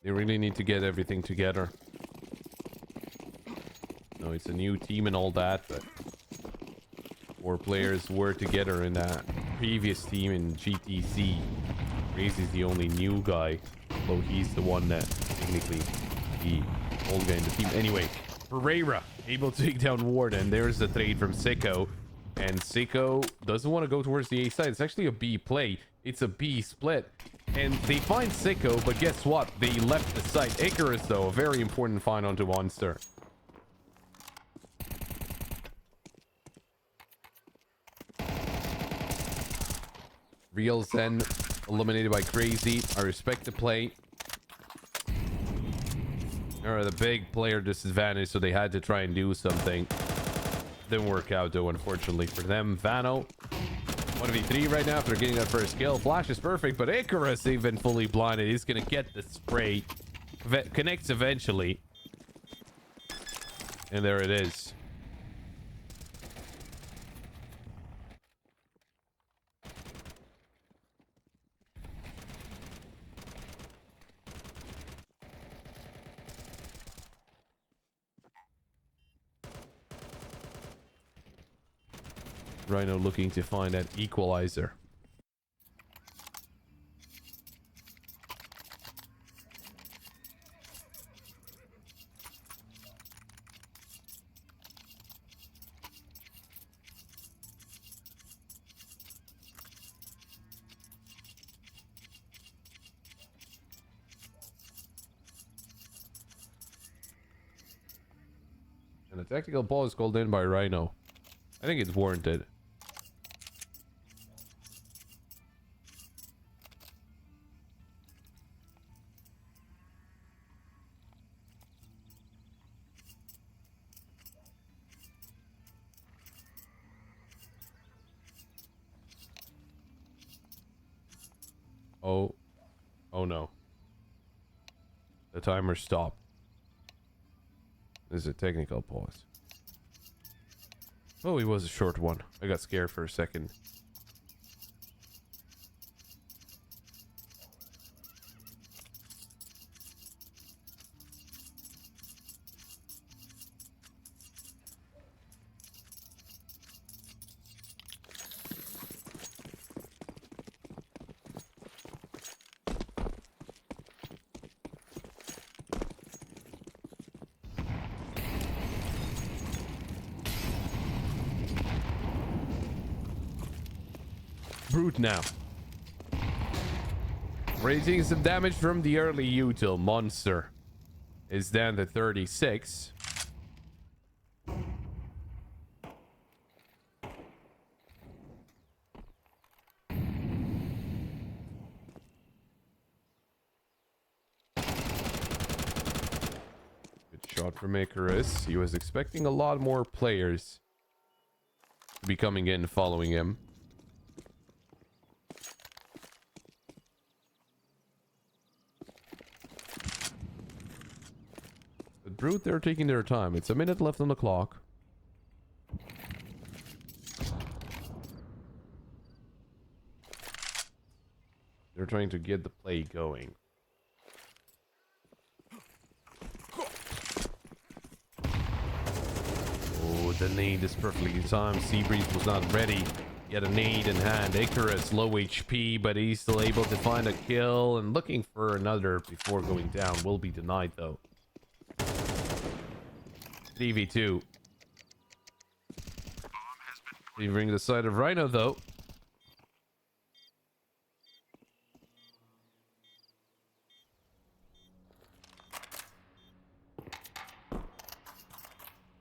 They really need to get everything together. No, it's a new team and all that, but 4 players were together in that previous team in GTC. Crazy's the only new guy, though he's the one that technically the old guy in the team. Anyway, Pereira able to take down Warden. There's the trade from Sicko. And Seiko doesn't want to go towards the A side. It's actually a B play. It's a B split. And they find Seiko, but guess what? They left the site. Icarus, though, a very important find onto Monster. Real Zen eliminated by Crazy. I respect the play. They're the big player disadvantage, so they had to try and do something. Didn't work out though, unfortunately for them. Vano 1v3 right now after getting that first kill. Flash is perfect, but Icarus even fully blinded. He's gonna get the spray. Connects eventually. And there it is. Rhyno looking to find that equalizer. And a tactical pause called in by Rhyno. I think it's warranted. Oh no. The timer stopped. This is a technical pause. Oh, it was a short one. I got scared for a second. Brute now. Raising some damage from the early util. Monster is down to 36. Good shot from Icarus. He was expecting a lot more players to be coming in following him. Brute, they're taking their time. It's a minute left on the clock. They're trying to get the play going. Oh, the nade is perfectly timed. Seabreeze was not ready. He had a nade in hand. Icarus, low HP, but he's still able to find a kill. And looking for another before going down. Will be denied, though. 3v2. Favoring the side of Rhyno, though.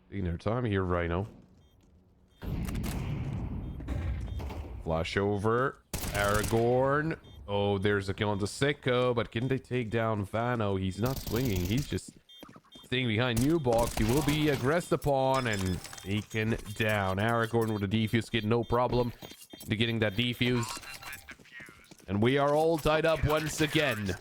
Taking their time here, Rhyno. Flash over. Aragorn. Oh, there's a kill on the Sicko, but can they take down Vano? He's not swinging. He's just staying behind new box. He will be aggressed upon and taken down. Aragorn with a defuse kit, no problem to getting that defuse. And we are all tied up once again.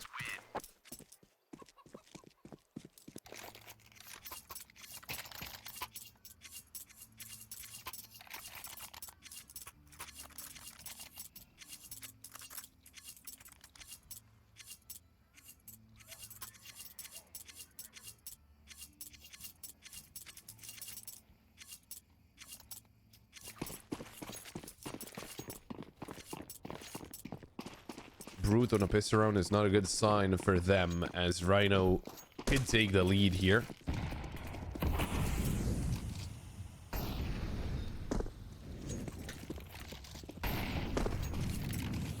Brute on a piss around is not a good sign for them, as Rhyno could take the lead here.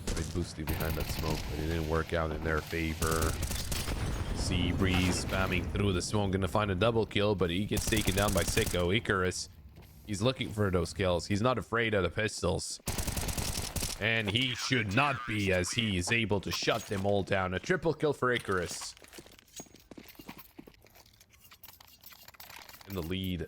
Tried boosting behind that smoke, but it didn't work out in their favor. Sea Breeze spamming through the smoke, gonna find a double kill, but he gets taken down by Sicko. Icarus, he's looking for those kills. He's not afraid of the pistols. And he should not be, as he is able to shut them all down. A triple kill for Icarus. In the lead.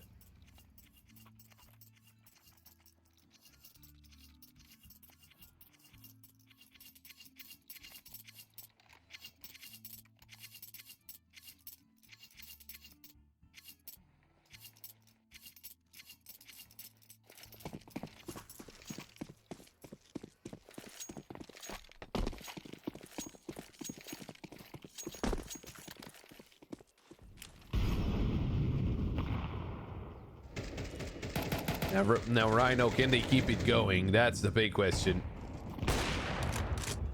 Now, Rhyno, can they keep it going? That's the big question.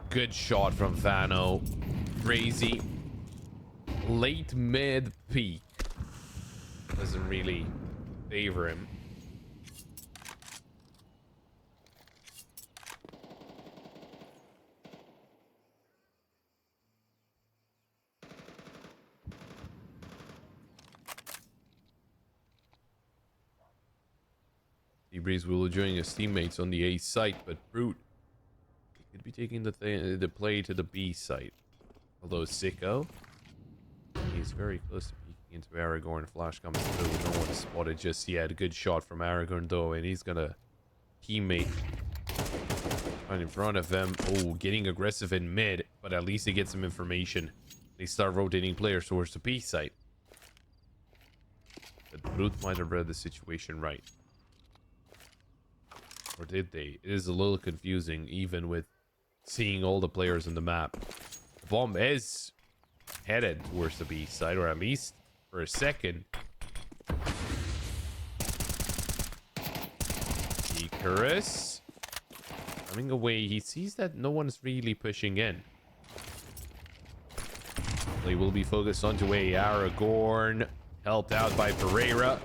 Good shot from Vano. Crazy. Late mid peak. Doesn't really favor him. Seabreeze will join his teammates on the A site, but Brute could be taking the play to the B site. Although Sicko, he's very close to peeking into Aragorn. Flash comes through. No one spotted just yet. Good shot from Aragorn though, and he's gonna teammate right in front of them. Oh, getting aggressive in mid, but at least he gets some information. They start rotating players towards the B site. But Brute might have read the situation right. Or did they? It is a little confusing, even with seeing all the players on the map. The bomb is headed towards the B side, or at least for a second. Icarus running away. He sees that no one's really pushing in. They will be focused onto a Aragorn, helped out by Pereira.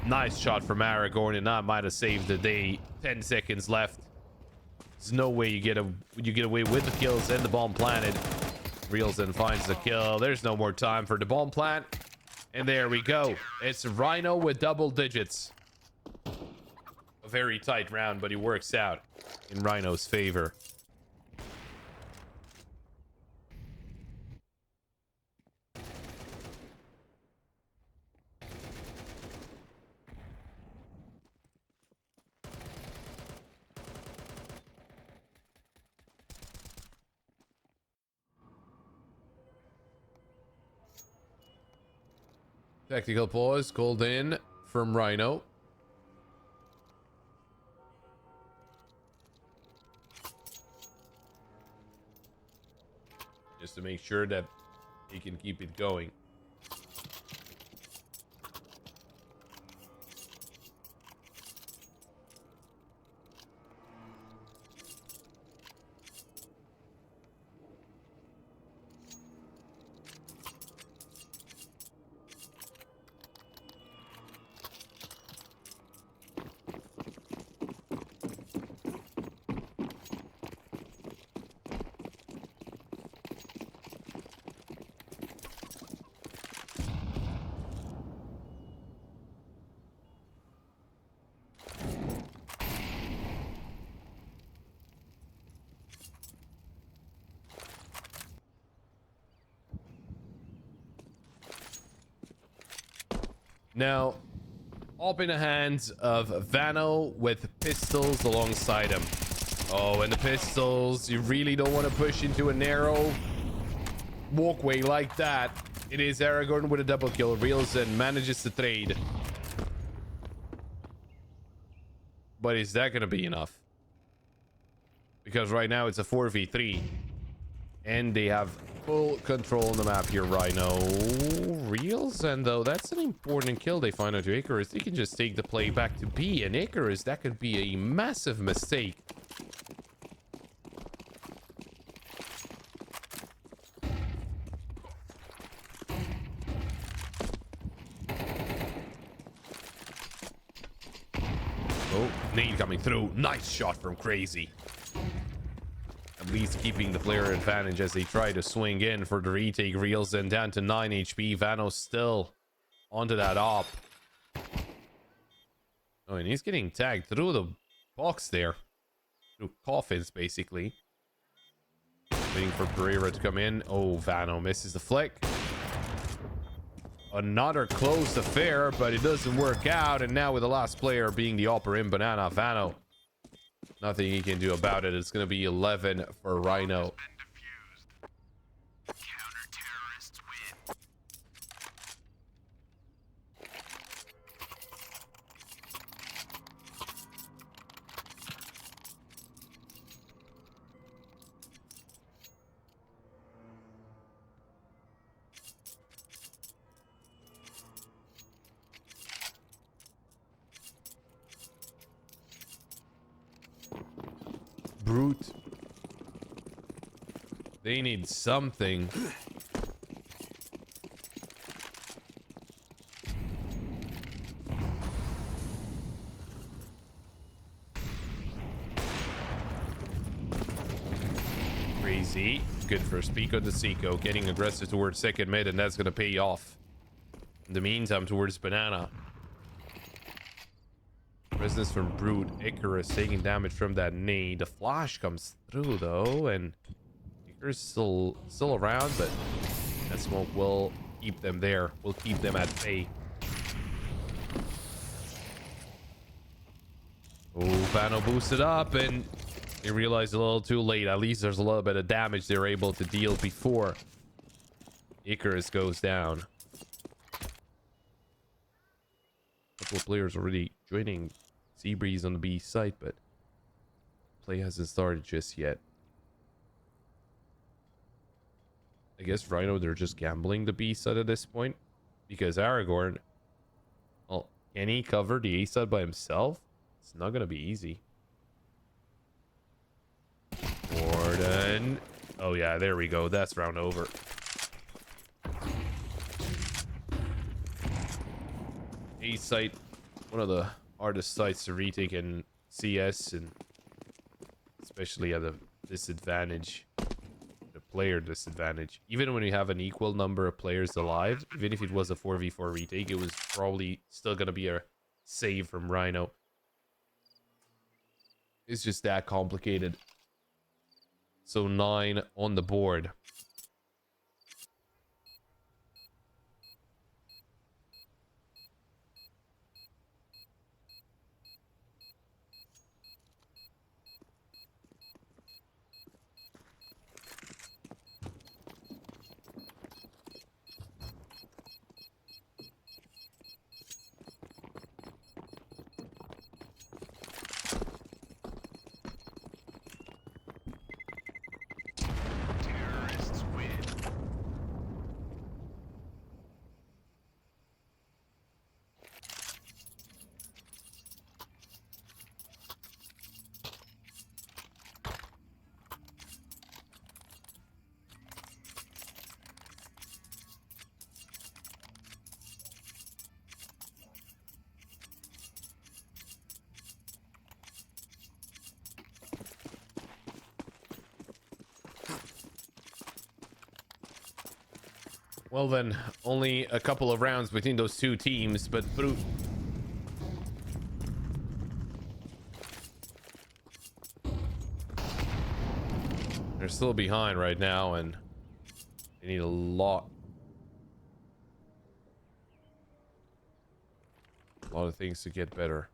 Nice shot from Aragorn, and that might have saved the day. 10 seconds left. There's no way you get away with the kills and the bomb planted. Reels then finds the kill. There's no more time for the bomb plant. And there we go. It's Rhyno with double digits. A very tight round, but he works out in Rhyno's favor. Tactical pause called in from Rhyno. Just to make sure that he can keep it going. Now, up in the hands of Vano with pistols alongside him. Oh, and the pistols, you really don't want to push into a narrow walkway like that. It is Aragorn with a double kill. Reels and manages to trade. But is that going to be enough? Because right now it's a 4v3. And they have full control on the map here, Rhyno. Reels, and though that's an important kill they find out to Icarus. They can just take the play back to B, and Icarus, that could be a massive mistake. Oh, nade coming through. Nice shot from Crazy. At least keeping the player advantage as they try to swing in for the retake. Reels then down to 9 HP. Vano still onto that op. Oh, and he's getting tagged through the box there. Through coffins, basically. Waiting for Pereira to come in. Oh, Vano misses the flick. Another close affair, but it doesn't work out. And now with the last player being the opper in Banana, Vano. Nothing he can do about it. It's going to be 11 for Rhyno. Counter-terrorists win. Brute. They need something. Crazy. Good first peek on the Seiko. Getting aggressive towards second mid, and that's going to pay off. In the meantime, towards Banana. Resistance from Brute. Icarus taking damage from that nade. The flash comes through though, and Icarus still around, but that smoke will keep them there. Will keep them at bay. Oh, Vano boosted up, and they realized a little too late. At least there's a little bit of damage they're able to deal before Icarus goes down. A couple of players already joining Seabreeze on the B site, but play hasn't started just yet. I guess Rhyno, they're just gambling the B side at this point, because Aragorn, well, can he cover the A side by himself? It's not gonna be easy. Warden. Oh yeah, there we go. That's round over. A site, one of the hardest sites to retake in CS, and especially at a disadvantage, the player disadvantage. Even when you have an equal number of players alive, even if it was a 4v4 retake, it was probably still gonna be a save from Rhyno. It's just that complicated. So 9 on the board. Terrorists win. Well then, only a couple of rounds between those two teams, but Brute. They're still behind right now, and they need a lot of things to get better.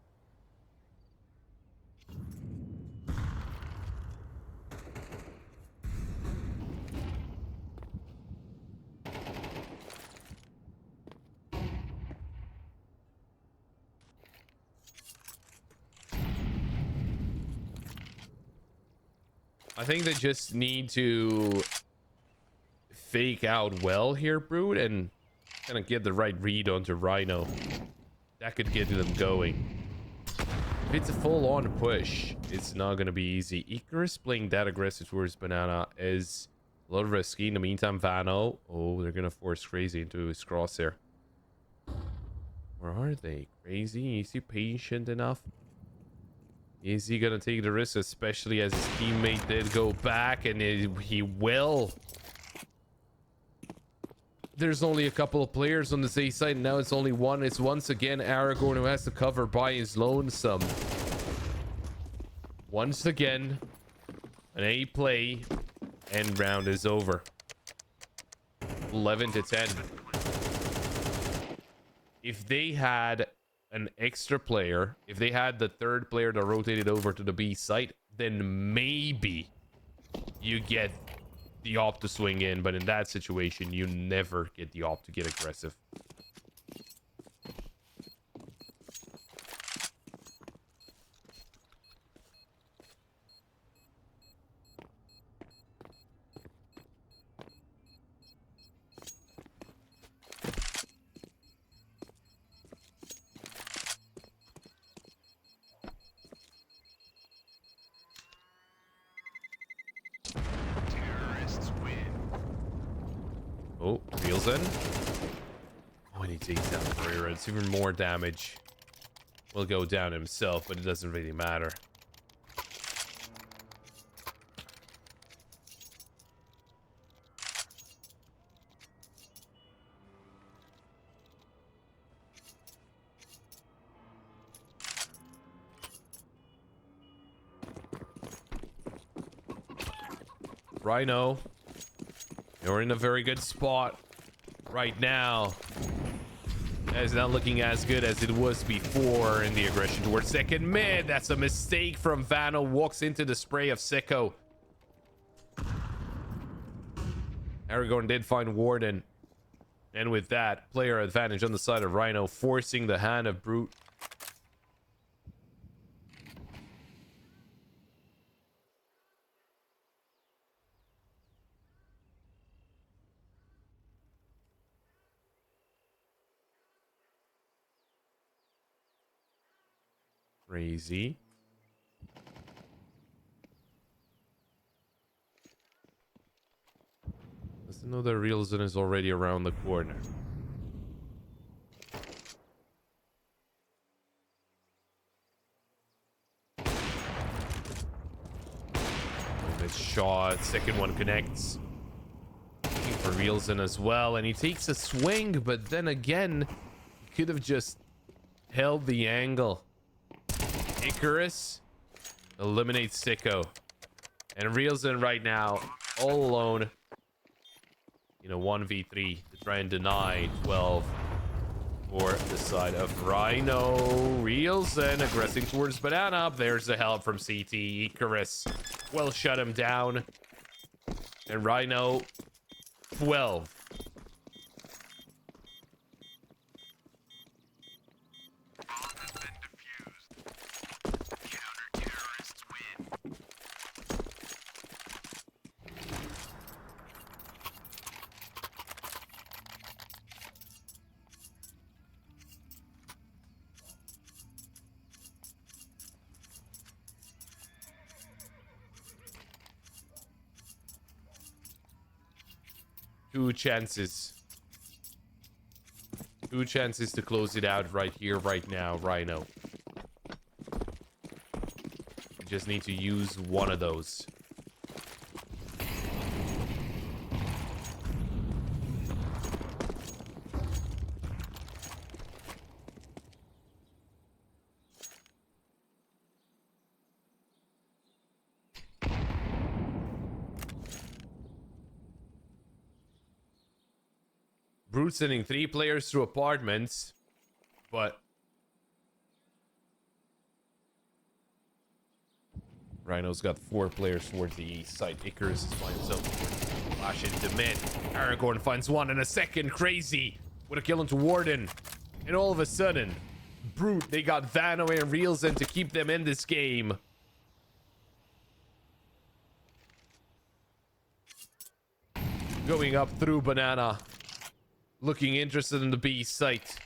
I think they just need to fake out well here, Brute, and kind of get the right read onto Rhyno. That could get them going. If it's a full-on push, it's not going to be easy. Icarus playing that aggressive towards Banana is a little risky. In the meantime, Vano, oh, they're going to force Crazy into his crosshair. Or are they? Crazy? Is he patient enough? Is he gonna take the risk, especially as his teammate did go back, and he will? There's only a couple of players on this A side. Now it's only one. It's once again Aragorn who has to cover by his lonesome. Once again, an A play, and round is over. 11 to 10. If they had an extra player, if they had the third player that rotated over to the B site, then maybe you get the op to swing in, but in that situation you never get the op to get aggressive. Oh, reels in. Oh, and he takes down Barrera. It's even more damage. Will go down himself, but it doesn't really matter. Rhyno, you're in a very good spot right now. It's not looking as good as it was before in the aggression towards second mid. That's a mistake from Vano. Walks into the spray of Sicko. Aragorn did find Warden. And with that, player advantage on the side of Rhyno, forcing the hand of Brute. Crazy. Doesn't know the real zone is already around the corner. Good shot. Second one connects. Looking for Reelson as well, and he takes a swing, but then again, he could have just held the angle. Icarus eliminates Sicko, and Reelson right now all alone in a 1v3 to try and deny 12 for the side of Rhyno. Reelson aggressing towards Banana. There's the help from CT. Icarus will shut him down, and Rhyno 12. Two chances to close it out right here, right now, Rhyno. You just need to use one of those. Brute sending 3 players through apartments, but Rhino's got 4 players towards the east side. Icarus is by himself. Flash into mid. Aragorn finds one in a second. Crazy with a kill into Warden, and all of a sudden, Brute, they got Vano and Reelson to keep them in this game. Going up through Banana. Looking interested in the B site.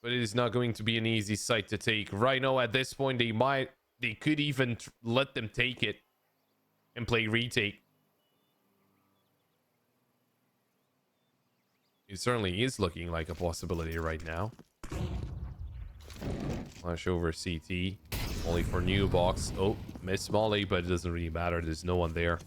But it is not going to be an easy site to take. Rhyno at this point, they could even let them take it and play retake. It certainly is looking like a possibility right now. Flash over CT. Only for new box. Oh, miss Molly, but it doesn't really matter. There's no one there.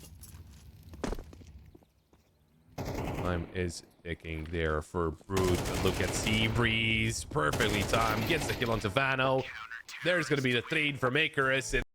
Time is ticking there for Brute. Look at Seabreeze. Perfectly timed. Gets the kill onto Vano. There's going to be the trade from Icarus.